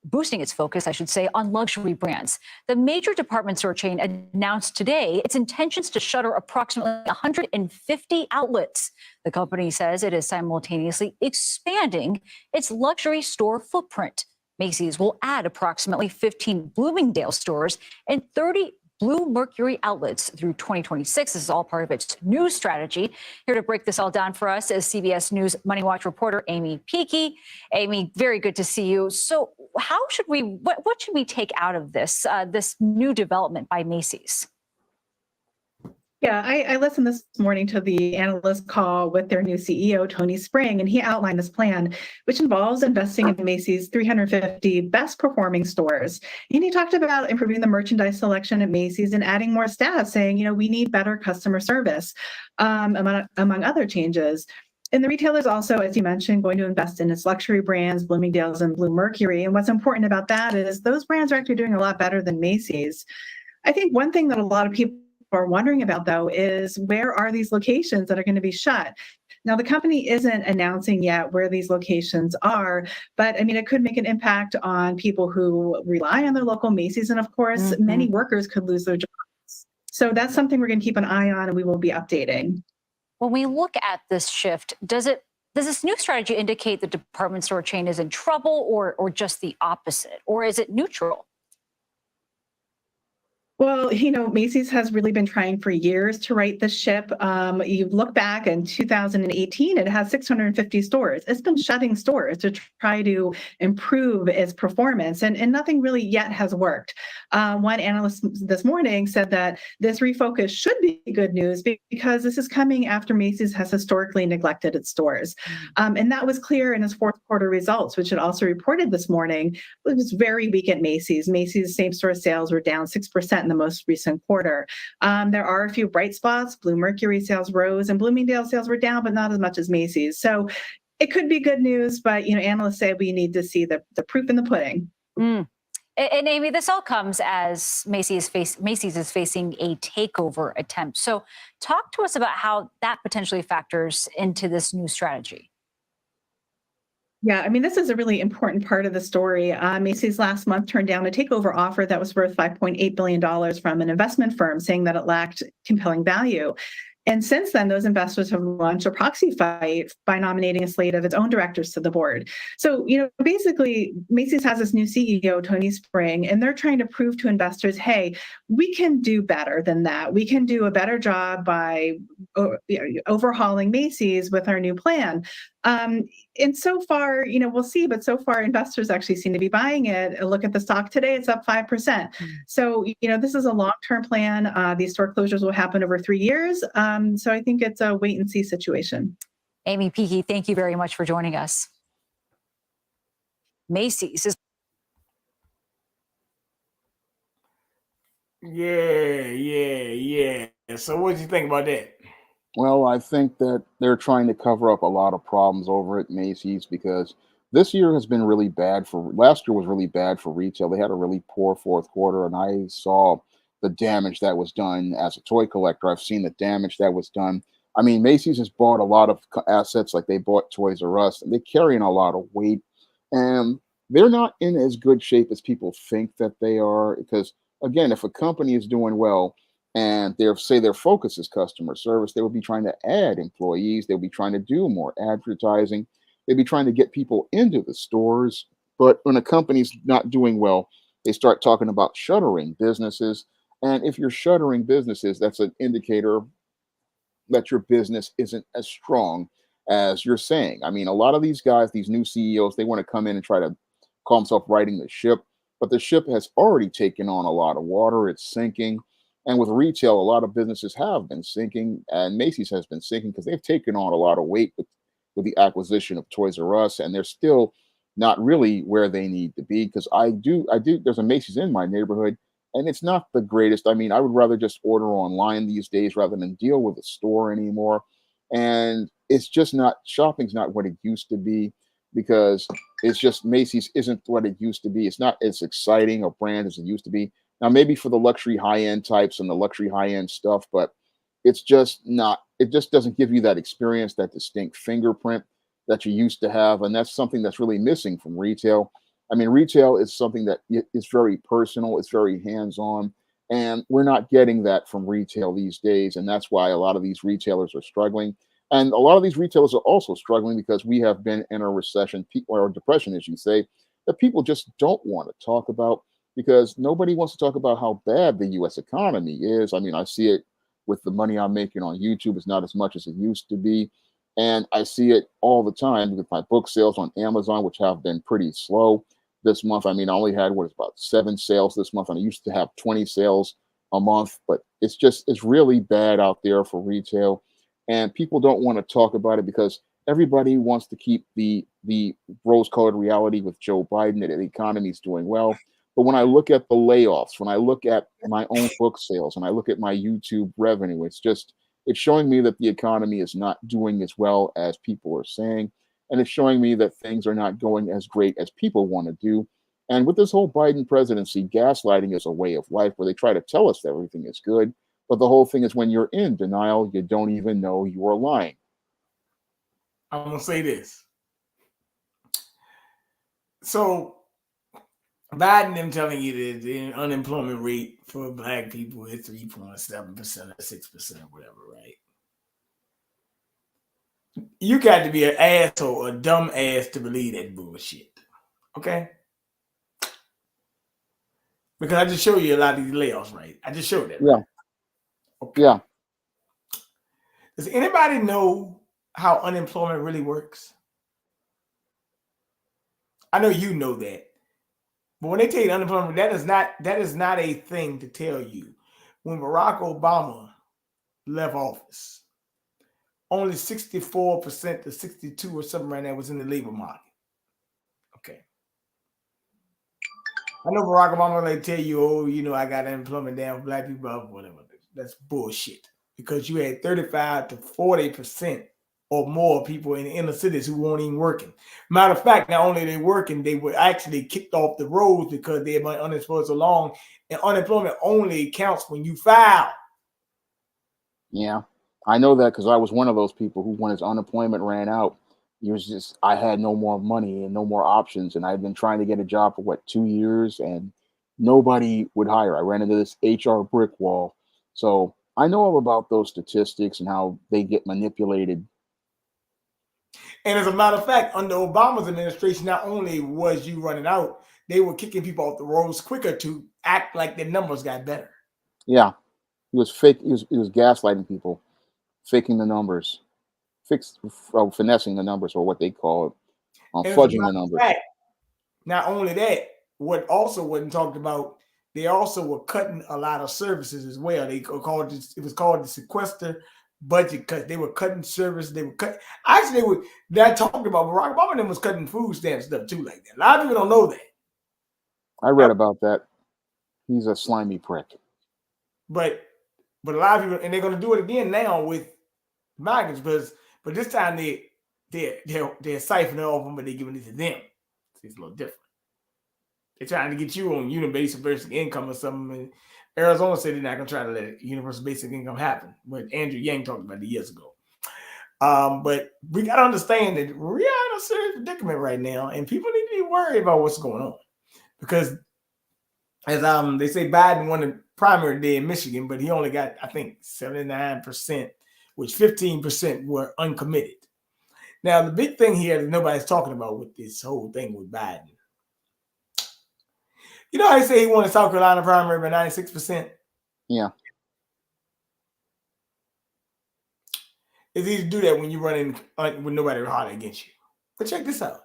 boosting its focus, I should say, on luxury brands. The major department store chain announced today its intentions to shutter approximately 150 outlets. The company says it is simultaneously expanding its luxury store footprint. Macy's will add approximately 15 Bloomingdale stores and 30 Blue Mercury outlets through 2026. This is all part of its new strategy. Here to break this all down for us is CBS News Money Watch reporter Amy Peakey. Amy, very good to see you. So what should we take out of this new development by Macy's?
Yeah, I listened this morning to the analyst call with their new CEO, Tony Spring, and he outlined this plan, which involves investing in Macy's 350 best performing stores. And he talked about improving the merchandise selection at Macy's and adding more staff, saying, we need better customer service, among other changes. And the retailer is also, as you mentioned, going to invest in its luxury brands, Bloomingdale's and Blue Mercury. And what's important about that is those brands are actually doing a lot better than Macy's. I think one thing that a lot of people are wondering about, though, is where are these locations that are going to be shut? Now, the company isn't announcing yet where these locations are, but I mean, it could make an impact on people who rely on their local Macy's. And of course, many workers could lose their jobs. So that's something we're going to keep an eye on and we will be updating.
When we look at this shift, does this new strategy indicate the department store chain is in trouble or just the opposite? Or is it neutral?
Well, Macy's has really been trying for years to right the ship. You look back in 2018, it has 650 stores. It's been shutting stores to try to improve its performance, and nothing really yet has worked. One analyst this morning said that this refocus should be good news because this is coming after Macy's has historically neglected its stores. And that was clear in its fourth quarter results, which it also reported this morning. It was very weak at Macy's. Macy's same-store sales were down 6% in the most recent quarter. There are a few bright spots. Bluemercury sales rose and Bloomingdale sales were down, but not as much as Macy's. So it could be good news, but analysts say we need to see the proof in the pudding.
And Amy, this all comes as Macy's is facing a takeover attempt. So talk to us about how that potentially factors into this new strategy.
Yeah, this is a really important part of the story. Macy's last month turned down a takeover offer that was worth $5.8 billion from an investment firm, saying that it lacked compelling value. And since then, those investors have launched a proxy fight by nominating a slate of its own directors to the board. So, basically, Macy's has this new CEO, Tony Spring, and they're trying to prove to investors, hey, we can do better than that. We can do a better job by overhauling Macy's with our new plan. And so far, we'll see, but so far investors actually seem to be buying it. A look at the stock today, it's up 5%. So, this is a long-term plan. These store closures will happen over 3 years. So I think it's a wait and see situation.
Amy Peakey, thank you very much for joining us. Macy's is.
Yeah. So what do you think about that?
Well, I think that they're trying to cover up a lot of problems over at Macy's because this year has been really bad last year was really bad for retail. They had a really poor fourth quarter, and I saw the damage that was done as a toy collector. I've seen the damage that was done. Macy's has bought a lot of assets, like they bought Toys R Us, and they're carrying a lot of weight. And they're not in as good shape as people think that they are. Because, again, if a company is doing well, and their focus is customer service, they will be trying to add employees, they'll be trying to do more advertising, they'll be trying to get people into the stores. But when a company's not doing well, they start talking about shuttering businesses. And if you're shuttering businesses, that's an indicator that your business isn't as strong as you're saying. A lot of these guys, these new CEOs, they want to come in and try to call themselves righting the ship, but the ship has already taken on a lot of water. It's sinking. And with retail, a lot of businesses have been sinking, and Macy's has been sinking because they've taken on a lot of weight with the acquisition of Toys R Us, and they're still not really where they need to be. Because I do. There's a Macy's in my neighborhood, and it's not the greatest. I would rather just order online these days rather than deal with a store anymore. And it's just not, shopping's not what it used to be, because it's just Macy's isn't what it used to be. It's not as exciting a brand as it used to be. Now, maybe for the luxury high-end types and the luxury high-end stuff, but it's just not, it just doesn't give you that experience, that distinct fingerprint that you used to have. And that's something that's really missing from retail. Retail is something that is very personal, it's very hands-on, and we're not getting that from retail these days. And that's why a lot of these retailers are struggling. And a lot of these retailers are also struggling because we have been in a recession, or depression, as you say, that people just don't want to talk about, because nobody wants to talk about how bad the U.S. economy is. I see it with the money I'm making on YouTube. It's not as much as it used to be. And I see it all the time with my book sales on Amazon, which have been pretty slow this month. I only had about 7 sales this month, and I used to have 20 sales a month. But it's really bad out there for retail. And people don't want to talk about it because everybody wants to keep the rose-colored reality with Joe Biden that the economy is doing well. But when I look at the layoffs, when I look at my own book sales, and I look at my YouTube revenue, it's showing me that the economy is not doing as well as people are saying. And it's showing me that things are not going as great as people want to do. And with this whole Biden presidency, gaslighting is a way of life where they try to tell us that everything is good. But the whole thing is, when you're in denial, you don't even know you are lying.
I'm going to say this. So Biden, them telling you that the unemployment rate for Black people is 3.7% or 6% or whatever, right? You got to be an asshole, a dumb ass to believe that bullshit. Okay? Because I just showed you a lot of these layoffs, right? I just showed that.
Yeah.
Right? Okay.
Yeah.
Does anybody know how unemployment really works? I know you know that. But when they tell you unemployment, that is not a thing to tell you. When Barack Obama left office, only 64% to 62 or something right now was in the labor market. Okay. I know Barack Obama like tell you, oh, you know, I got unemployment down for black people, whatever. That's bullshit. Because you had 35 to 40% or more people in the inner cities who weren't even working. Matter of fact, not only they working, they were actually kicked off the roads because they had been unemployed so long. And unemployment only counts when you file.
Yeah. I know that because I was one of those people who, when his unemployment ran out, I had no more money and no more options. And I'd been trying to get a job for 2 years and nobody would hire. I ran into this HR brick wall. So I know all about those statistics and how they get manipulated.
And as a matter of fact, under Obama's administration, not only was you running out, they were kicking people off the roads quicker to act like their numbers got better.
Yeah. He was fake. He was gaslighting people, faking the numbers, finessing the numbers, or what they call it,
And as a
fudging the
matter of
numbers.
fact, not only that, what also wasn't talked about, they also were cutting a lot of services as well. It was called the sequester budget cut. They were cutting service. They were cut. Actually, that talked about Barack Obama and was cutting food stamp stuff too, like that. A lot of people don't know that.
I read about that. He's a slimy prick.
But a lot of people, and they're going to do it again now with migrants, but this time they're siphoning off them, but they're giving it to them. It's a little different. They're trying to get you on universal basic income or something. And Arizona said they're not going to try to let universal basic income happen. But Andrew Yang talked about it years ago. But we got to understand that we're in a serious predicament right now, and people need to be worried about what's going on. Because as they say, Biden won the primary day in Michigan, but he only got, I think, 79%, which 15% were uncommitted. Now, the big thing here that nobody's talking about with this whole thing with Biden, you know how they say he won the South Carolina primary by 96%?
Yeah.
It's easy to do that when you're running with nobody hard against you. But check this out.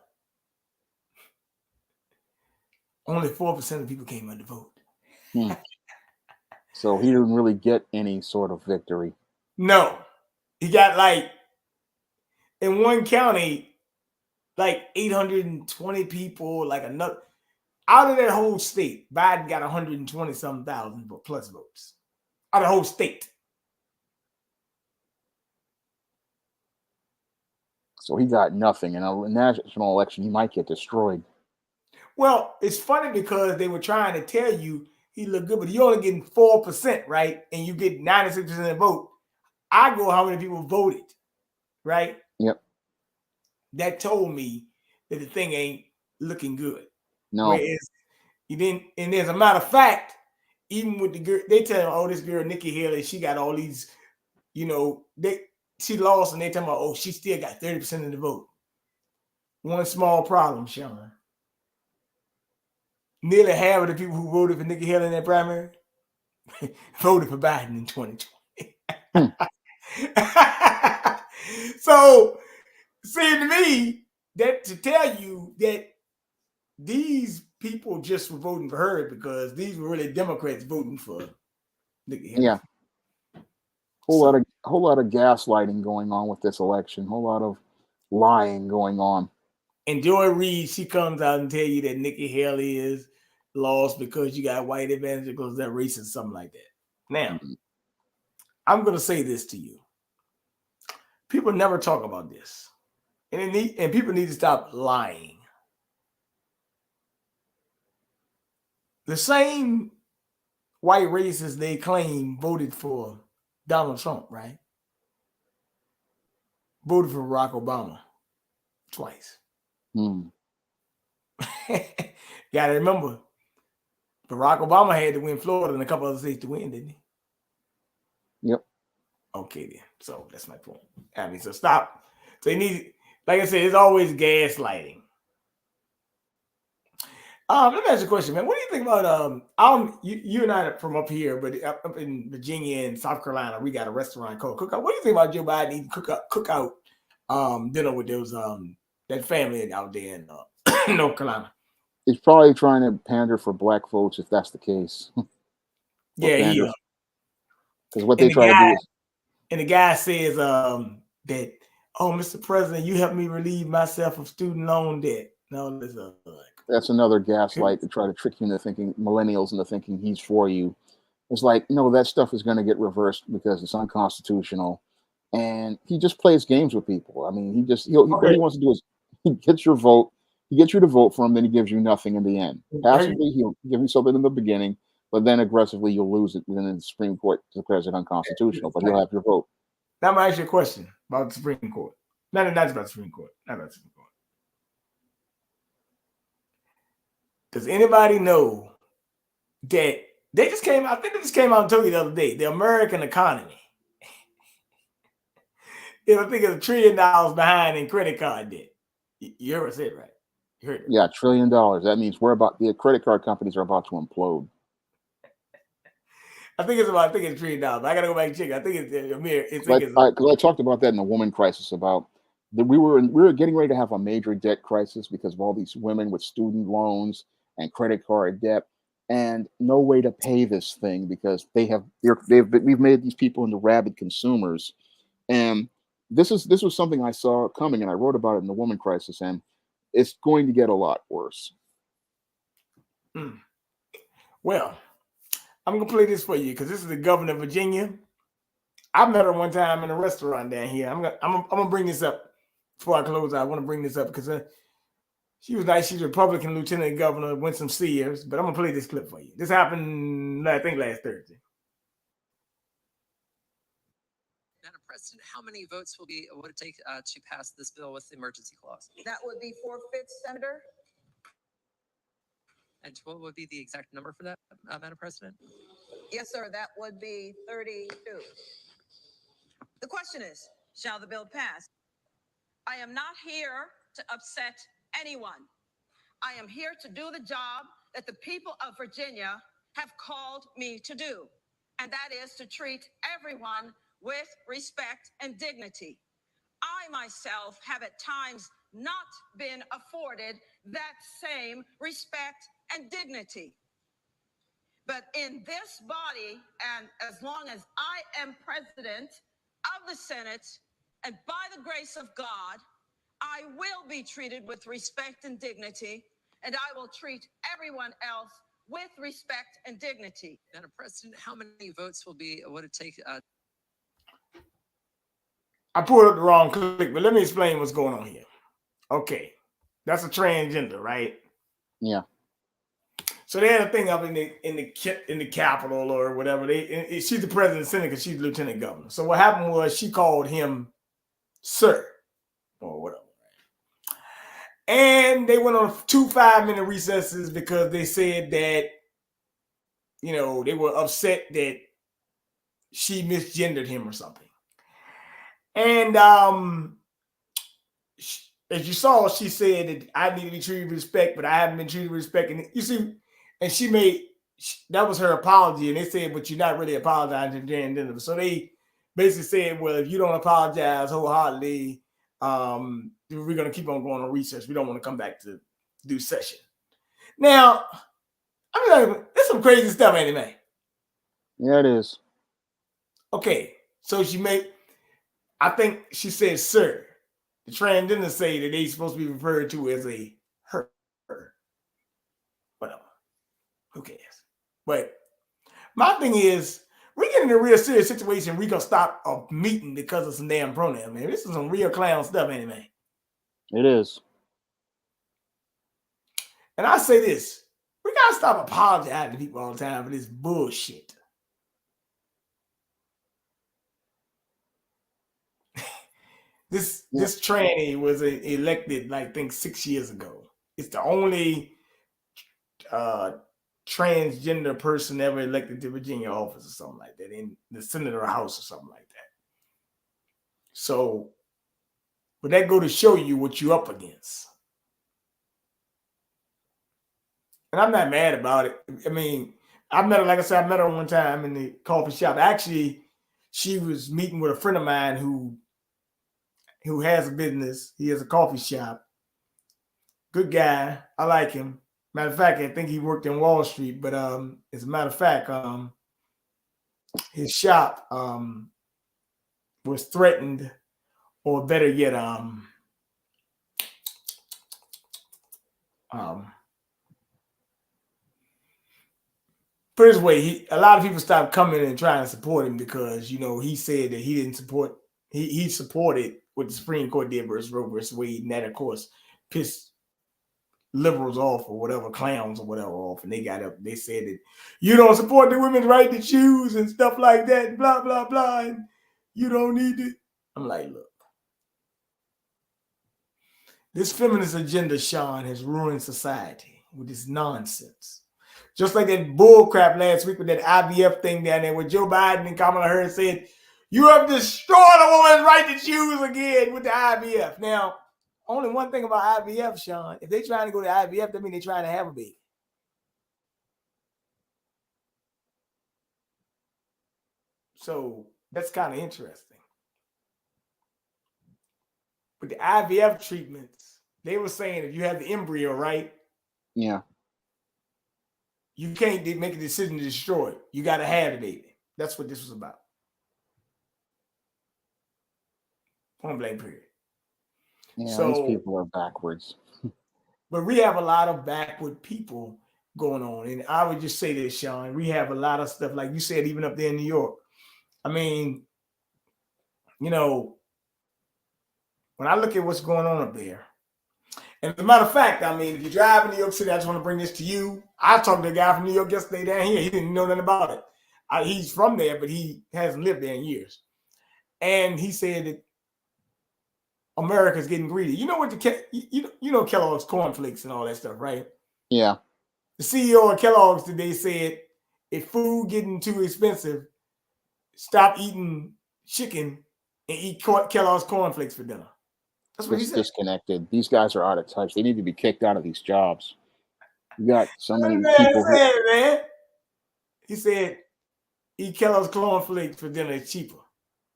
Only 4% of people came out to vote.
So he didn't really get any sort of victory.
No. He got in one county, 820 people, another. Out of that whole state, Biden got 120-something thousand plus votes. Out of the whole state.
So he got nothing. In a national election, he might get destroyed.
Well, it's funny because they were trying to tell you he looked good, but you're only getting 4%, right? And you get 96% of the vote. I go how many people voted, right?
Yep.
That told me that the thing ain't looking good.
No.
Whereas you didn't, and as a matter of fact, even with the girl, they tell them, oh, this girl, Nikki Haley, she got all these, she lost, and they tell me, oh, she still got 30% of the vote. One small problem, Shawn. Nearly half of the people who voted for Nikki Haley in that primary voted for Biden in 2020. So, seemed to me that to tell you that these people just were voting for her because these were really Democrats voting for Nikki Haley.
Yeah. Whole lot of gaslighting going on with this election. Whole lot of lying going on.
And Joy Reid, she comes out and tell you that Nikki Haley is lost because you got white evangelicals that racist, something like that. Now, I'm going to say this to you. People never talk about this. And people need to stop lying. The same white racists they claim voted for Donald Trump, right? Voted for Barack Obama twice. Got to remember, Barack Obama had to win Florida and a couple other states to win, didn't he?
Yep.
Okay, then. So that's my point. So stop. So you need, like I said, it's always gaslighting. Let me ask you a question, man. What do you think about you and I are from up here, but up in Virginia and South Carolina, we got a restaurant called Cookout. What do you think about Joe Biden eating cookout dinner with those that family out there in North Carolina?
He's probably trying to pander for black votes if that's the case.
Yeah, he
pander because what
and
they try to do is
the guy says that, oh, Mr. President, you helped me relieve myself of student loan debt. No, this
that's another gaslight to try to trick you into thinking millennials into thinking he's for you. It's like, no, that stuff is going to get reversed because it's unconstitutional, and he just plays games with people. I mean, what he wants to do is he gets your vote, he gets you to vote for him, then he gives you nothing in the end. Passively, he'll give you something in the beginning, but then aggressively you'll lose it, and then the Supreme Court declares it unconstitutional. But he'll have your vote.
Now, I'm gonna ask you a question about the Supreme Court. Not about the Supreme Court. Not about the Supreme Court. Does anybody know that they just came out? I think they just came out and told you the other day, the American economy. I think it's $1 trillion behind in credit card debt. You heard what I said, right? You heard it.
Yeah, $1 trillion. That means the credit card companies are about to implode.
I think it's $1 trillion. I gotta go back and check. I think it's
because I talked about that in the woman crisis about that we were getting ready to have a major debt crisis because of all these women with student loans and credit card debt and no way to pay this thing because we've made these people into rabid consumers. And this was something I saw coming and I wrote about it in the woman crisis, and it's going to get a lot worse.
Well, I'm gonna play this for you because this is the governor of Virginia. I met her one time in a restaurant down here. I'm gonna bring this up before I close out. I want to bring this up because she was nice. She's a Republican lieutenant governor, Winsome Sears. But I'm gonna play this clip for you. This happened, I think, last Thursday.
Madam President, how many votes would it take to pass this bill with the emergency clause?
That would be 4/5, Senator.
And what would be the exact number for that, Madam President?
Yes, sir. That would be 32. The question is, shall the bill pass? I am not here to upset anyone. I am here to do the job that the people of Virginia have called me to do, and that is to treat everyone with respect and dignity. I myself have at times not been afforded that same respect and dignity. But in this body, and as long as I am president of the Senate, and by the grace of God, I will be treated with respect and dignity, and I will treat everyone else with respect and dignity.
Madam President, how many votes would it take?
I pulled up the wrong clip, but let me explain what's going on here. Okay, that's a transgender, right?
Yeah.
So they had a thing up in the Capitol or whatever. She's the president of the Senate because she's the lieutenant governor. So what happened was she called him sir or whatever. And they went on 2 5-minute recesses because they said that, they were upset that she misgendered him or something. And as you saw, she said that I need to be treated with respect, but I haven't been treated with respect. And you see, and that was her apology. And they said, but you're not really apologizing to Jan Denver. So they basically said, well, if you don't apologize wholeheartedly, we're going to keep on going on recess. We don't want to come back to do session. Now, I mean, there's some crazy stuff, ain't it, man?
Yeah, it is.
Okay, so I think she said, sir. The transgenders say that they're supposed to be referred to as a her. Whatever. Who cares? But my thing is, we're getting in a real serious situation. We're going to stop a meeting because of some damn pronoun, man. This is some real clown stuff, ain't it, man?
It is.
And I say this. We got to stop apologizing to people all the time for this bullshit. This tranny was elected, I think, 6 years ago. It's the only transgender person ever elected to Virginia office or something like that, in the Senate or House or something like that. So, but that go to show you what you're up against. And I'm not mad about it. I mean, I met her, like I said, I met her one time in the coffee shop. Actually, she was meeting with a friend of mine who has a business. He has a coffee shop. Good guy. I like him. Matter of fact, I think he worked in Wall Street, but as a matter of fact, his shop was threatened, or better yet, put it this way, a lot of people stopped coming and trying to support him because, you know, he said that he didn't support, he supported what the Supreme Court did versus Roe versus Wade, and that, of course, pissed liberals off or whatever, clowns or whatever off, and they got up, they said that you don't support the women's right to choose and stuff like that, blah, blah, blah, and you don't need it. I'm like, look, this feminist agenda, Shawn, has ruined society with this nonsense. Just like that bull crap last week with that IVF thing down there where Joe Biden and Kamala Harris said, you have destroyed a woman's right to choose again with the IVF. Now, only one thing about IVF, Shawn, if they're trying to go to IVF, that means they're trying to have a baby. So that's kind of interesting. With the IVF treatments, they were saying if you have the embryo, right?
Yeah.
You can't make a decision to destroy it. You got to have the baby. That's what this was about. Point blank period.
Yeah,
so,
these people are backwards.
But we have a lot of backward people going on. And I would just say this, Shawn, we have a lot of stuff, like you said, even up there in New York. I mean, you know, when I look at what's going on up there, and as a matter of fact, I mean, if you drive in New York City, I just want to bring this to you. I talked to a guy from New York yesterday down here. He didn't know nothing about it. He's from there, but he hasn't lived there in years. And he said that America's getting greedy. You know what you know Kellogg's cornflakes and all that stuff, right?
Yeah.
The CEO of Kellogg's today said, if food getting too expensive, stop eating chicken and eat Kellogg's cornflakes for dinner. That's what he
It's
said.
disconnected. These guys are out of touch. They need to be kicked out of these jobs. You got so many
Man
people.
said, man. He said, eat Kellogg's cornflakes for dinner. It's cheaper.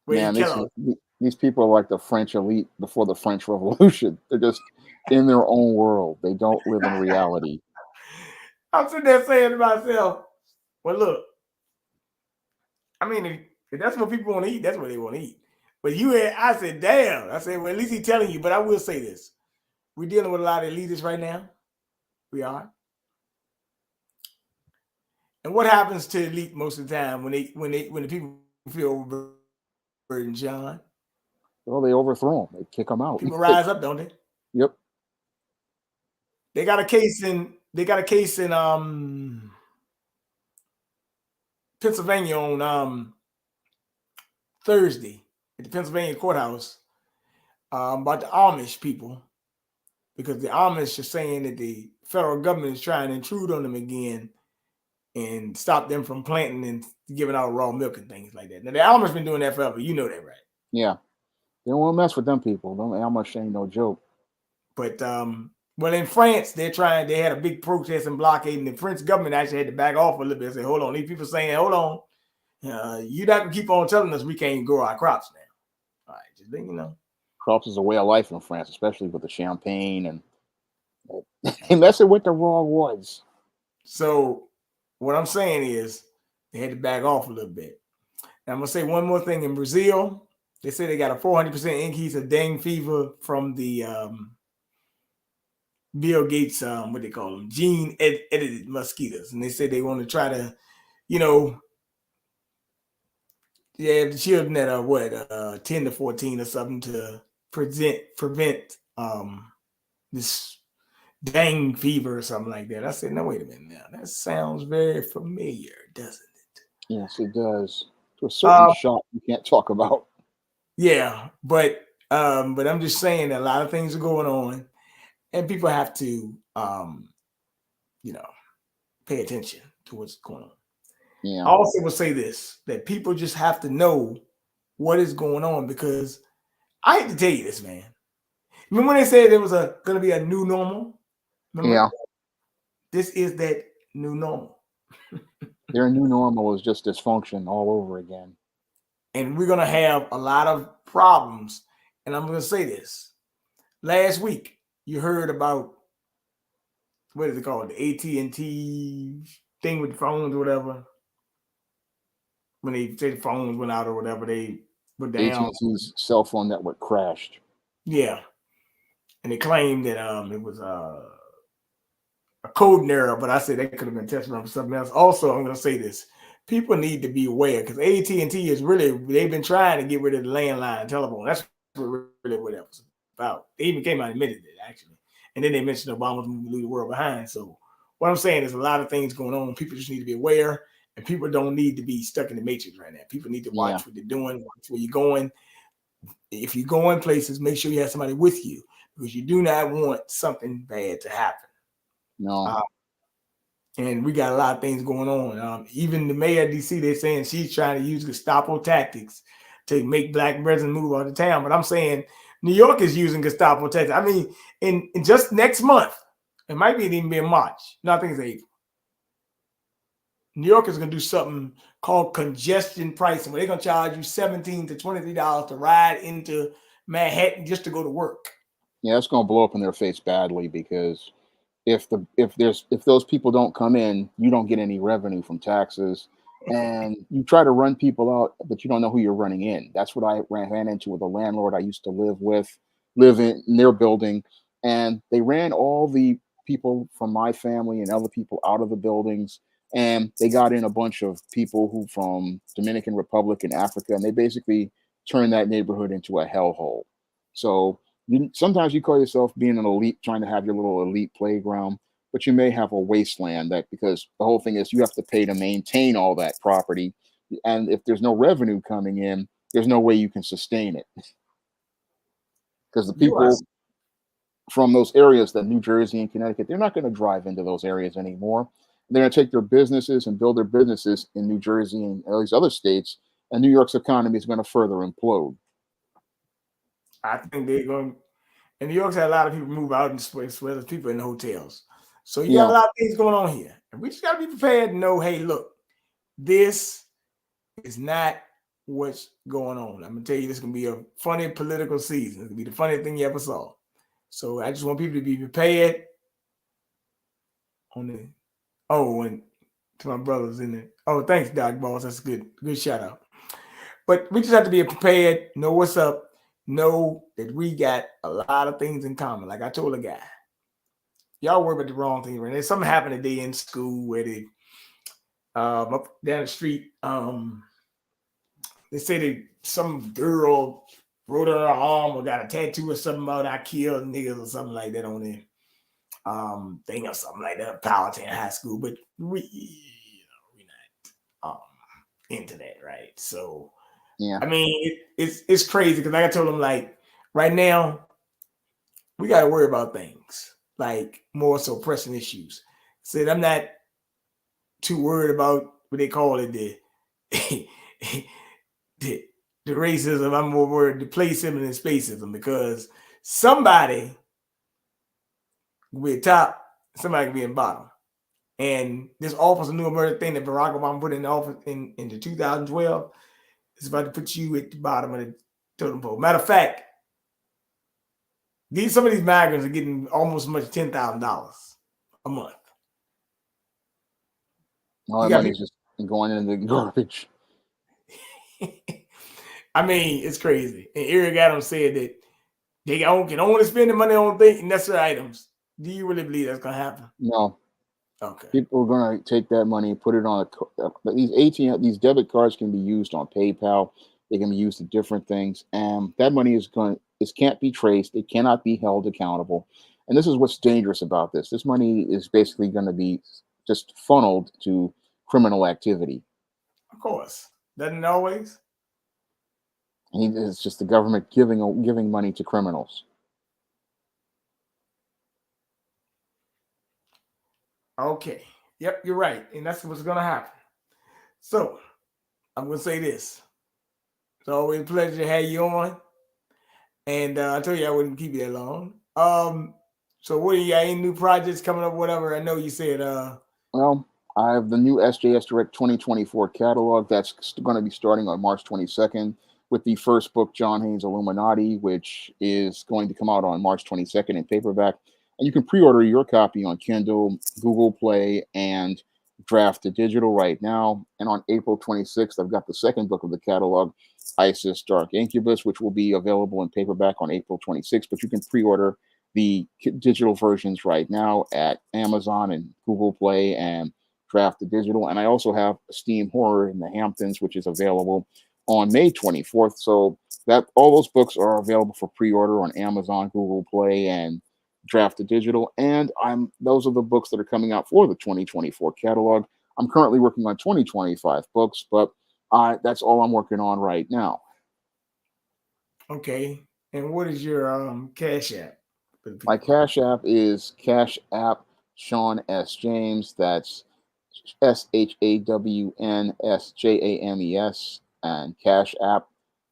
Man, these people are like the French elite before the French Revolution. They're just in their own world. They don't live in reality.
I'm sitting there saying to myself, well, look, I mean, if that's what people want to eat, that's what they want to eat. But I said, damn. I said, well, at least he's telling you. But I will say this. We're dealing with a lot of elitists right now. We are. And what happens to elite most of the time when the people feel overburdened, John?
Well, they overthrow them. They kick them out.
People rise up, don't they?
Yep.
They got a case in Pennsylvania on Thursday at the Pennsylvania courthouse about the Amish people, because the Amish are saying that the federal government is trying to intrude on them again and stop them from planting and giving out raw milk and things like that. Now, the Amish been doing that forever. You know that, right?
Yeah. They don't want to mess with them people. Don't Amish ain't no joke.
But well, in France, they had a big protest and blockade, and the French government actually had to back off a little bit and say, hold on, these people saying, hold on, you're not gonna keep on telling us we can't grow our crops now. All right, just think, you know.
Crops is a way of life in France, especially with the champagne and they messing with the raw woods.
So what I'm saying is they had to back off a little bit. And I'm gonna say one more thing. In Brazil, they say they got a 400% increase of dengue fever from the Bill Gates, what they call them, gene edited mosquitoes. And they say they want to try to, you know, the children that are 10 to 14 or something to prevent this dengue fever or something like that. I said, no, wait a minute now. That sounds very familiar, doesn't it?
Yes, it does. To a certain shot you can't talk about.
Yeah, but I'm just saying that a lot of things are going on, and people have to, you know, pay attention to what's going on.
Yeah.
I also will say this, that people just have to know what is going on, because I hate to tell you this, man. Remember when they said there was going to be a new normal? Remember?
Yeah.
This is that new normal.
Their new normal is just dysfunction all over again.
And we're going to have a lot of problems. And I'm going to say this. Last week, you heard about, what is it called? The AT&T thing with phones or whatever. When they say the phones went out or whatever, they were down.
AT&T's cell phone network crashed.
Yeah. And they claimed that it was a code error, but I said they could have been testing on something else. Also, I'm going to say this. People need to be aware because AT&T is really, they've been trying to get rid of the landline telephone. That's really what that was about. They even came out and admitted it, actually. And then they mentioned Obama's moving to leave the world behind. So what I'm saying is a lot of things going on. People just need to be aware, and people don't need to be stuck in the matrix right now. People need to watch what they're doing, watch where you're going. If you're going places, make sure you have somebody with you because you do not want something bad to happen.
No.
And we got a lot of things going on. Even the mayor of DC, they're saying she's trying to use Gestapo tactics to make black residents move out of town. But I'm saying New York is using Gestapo tactics. I mean, in just next month, it might be even be in March. No, I think it's April. New York is going to do something called congestion pricing, where they're going to charge you $17 to $23 to ride into Manhattan just to go to work.
Yeah, it's going to blow up in their face badly because if those people don't come in, you don't get any revenue from taxes, and you try to run people out, but you don't know who you're running in. That's what I ran into with a landlord I used to live in their building, and they ran all the people from my family and other people out of the buildings, and they got in a bunch of people who from Dominican Republic and Africa, and they basically turned that neighborhood into a hellhole. So sometimes you call yourself being an elite, trying to have your little elite playground, but you may have a wasteland because the whole thing is you have to pay to maintain all that property. And if there's no revenue coming in, there's no way you can sustain it. Because the people from those areas, that New Jersey and Connecticut, they're not going to drive into those areas anymore. They're going to take their businesses and build their businesses in New Jersey and all these other states, and New York's economy is going to further implode.
I think they're going, and New York's had a lot of people move out and there's people in the hotels. So you got a lot of things going on here. And we just got to be prepared to know, hey, look, this is not what's going on. I'm going to tell you, this is going to be a funny political season. It's going to be the funniest thing you ever saw. So I just want people to be prepared and to my brothers in there. Oh, thanks, Doc Boss. That's good shout out. But we just have to be prepared, know what's up, know that we got a lot of things in common. Like I told a guy, y'all worry about the wrong thing. Right? There's something happened today in school where they up down the street, they say some girl wrote on her arm or got a tattoo or something about I killed niggas or something like that on there. Thing or something like that, Powhatan High School, but we're not into that, right? So
yeah,
I mean it's crazy because like I told them, like right now we got to worry about things like more so pressing issues. Said I'm not too worried about what they call it the racism. I'm more worried the placism and spacism because somebody will be at top, somebody can be in bottom. And this Office of New American thing that Barack Obama put in the office in 2012 is about to put you at the bottom of the totem pole. Matter of fact, some of these migrants are getting almost as much as $10,000 a month.
All that money's just going into the garbage.
I mean, it's crazy. And Eric Adams said that they can only spend the money on necessary items. Do you really believe that's going to happen?
No.
Okay.
People are going to take that money and put it on these debit cards can be used on PayPal. They can be used to different things, and that money can't be traced. It cannot be held accountable. And this is what's dangerous about this. This money is basically going to be just funneled to criminal activity.
Of course, doesn't it always?
And it's just the government giving money to criminals.
Okay. Yep, you're right. And that's what's going to happen. So I'm going to say this. It's always a pleasure to have you on. And I told you I wouldn't keep you that long. So what do you got? Any new projects coming up? Whatever. I know you said.
Well, I have the new SJS Direct 2024 catalog that's going to be starting on March 22nd with the first book, John Haynes Illuminati, which is going to come out on March 22nd in paperback. And you can pre-order your copy on Kindle, Google Play, and Draft to Digital right now. And on April 26th, I've got the second book of the catalog, Isis Dark Incubus, which will be available in paperback on April 26th. But you can pre-order the digital versions right now at Amazon and Google Play and Draft to Digital. And I also have Steam Horror in the Hamptons, which is available on May 24th. So that all those books are available for pre-order on Amazon, Google Play, and Draft to Digital. And those are the books that are coming out for the 2024 catalog. I'm currently working on 2025 books, but that's all I'm working on right now.
Okay. And what is your Cash App?
My Cash App is Cash App Shawn S. James. That's SHAWNSJAMES and Cash App.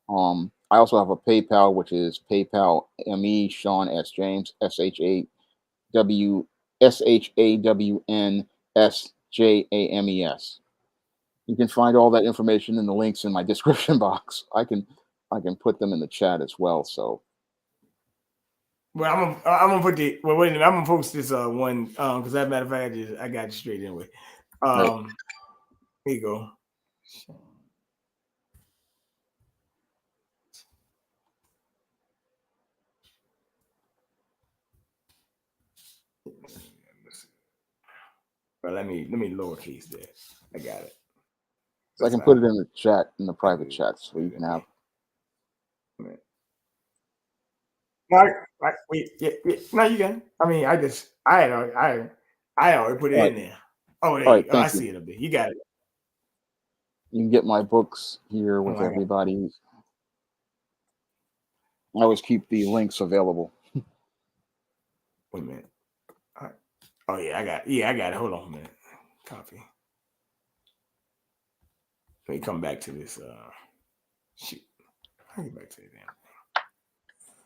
I also have a PayPal, which is PayPal ME Shawn S. James, SHAWNSJAMES. You can find all that information in the links in my description box. I can put them in the chat as well. So.
Well, I'm gonna put the wait a minute. I'm gonna post this one because as a matter of fact, I got it straight anyway.
Right.
Here you go. Well, let me lowercase that. I got it.
So I can put it in the chat, in the private chat, so you can have.
Wait, yeah, no, you can. I mean, I already put it in there. Oh, there you go. I see it up there. You got it.
You can get my books here with everybody. I always keep the links available.
Wait a minute. Oh yeah, I got it. Hold on a minute. Copy. Let me come back to this. Shoot. I'll get back to it then.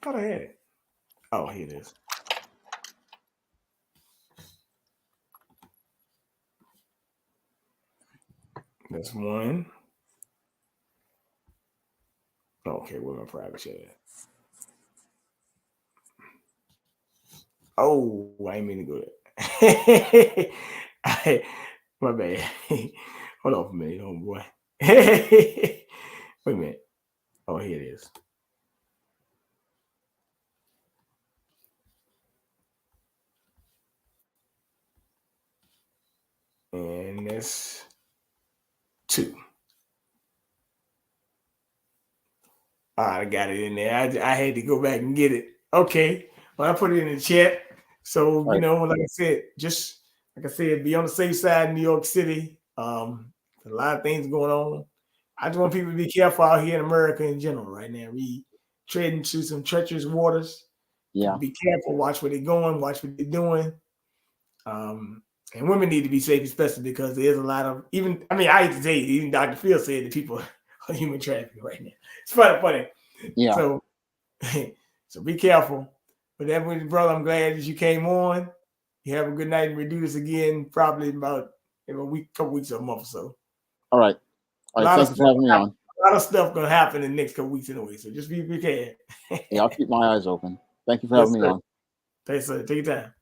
Thought I had it. Oh, here it is. That's one. Okay, where my private chat at? Oh, I ain't mean to go there. My bad. Hold on for a minute, homeboy. Wait a minute. Oh, here it is. And that's 2. I got it in there. I had to go back and get it. Okay. Well, I put it in the chat. So, like I said, just like I said, be on the safe side in New York City. A lot of things going on. I just want people to be careful out here in America in general right now. We treading into some treacherous waters.
Yeah.
Be careful. Watch where they're going. Watch what they're doing. And women need to be safe, especially because there's a lot of I hate to say it, even Dr. Phil said that people are human trafficking right now. It's funny.
Yeah.
So be careful. But that was, brother, I'm glad that you came on. You have a good night, and we'll do this again probably about a week, couple weeks or a month or so.
All right. Thank you for having me on.
A lot of stuff gonna happen in the next couple weeks anyway. So just be prepared.
Yeah, I'll keep my eyes open. Thank you for having me on.
Thanks, sir. Take your time.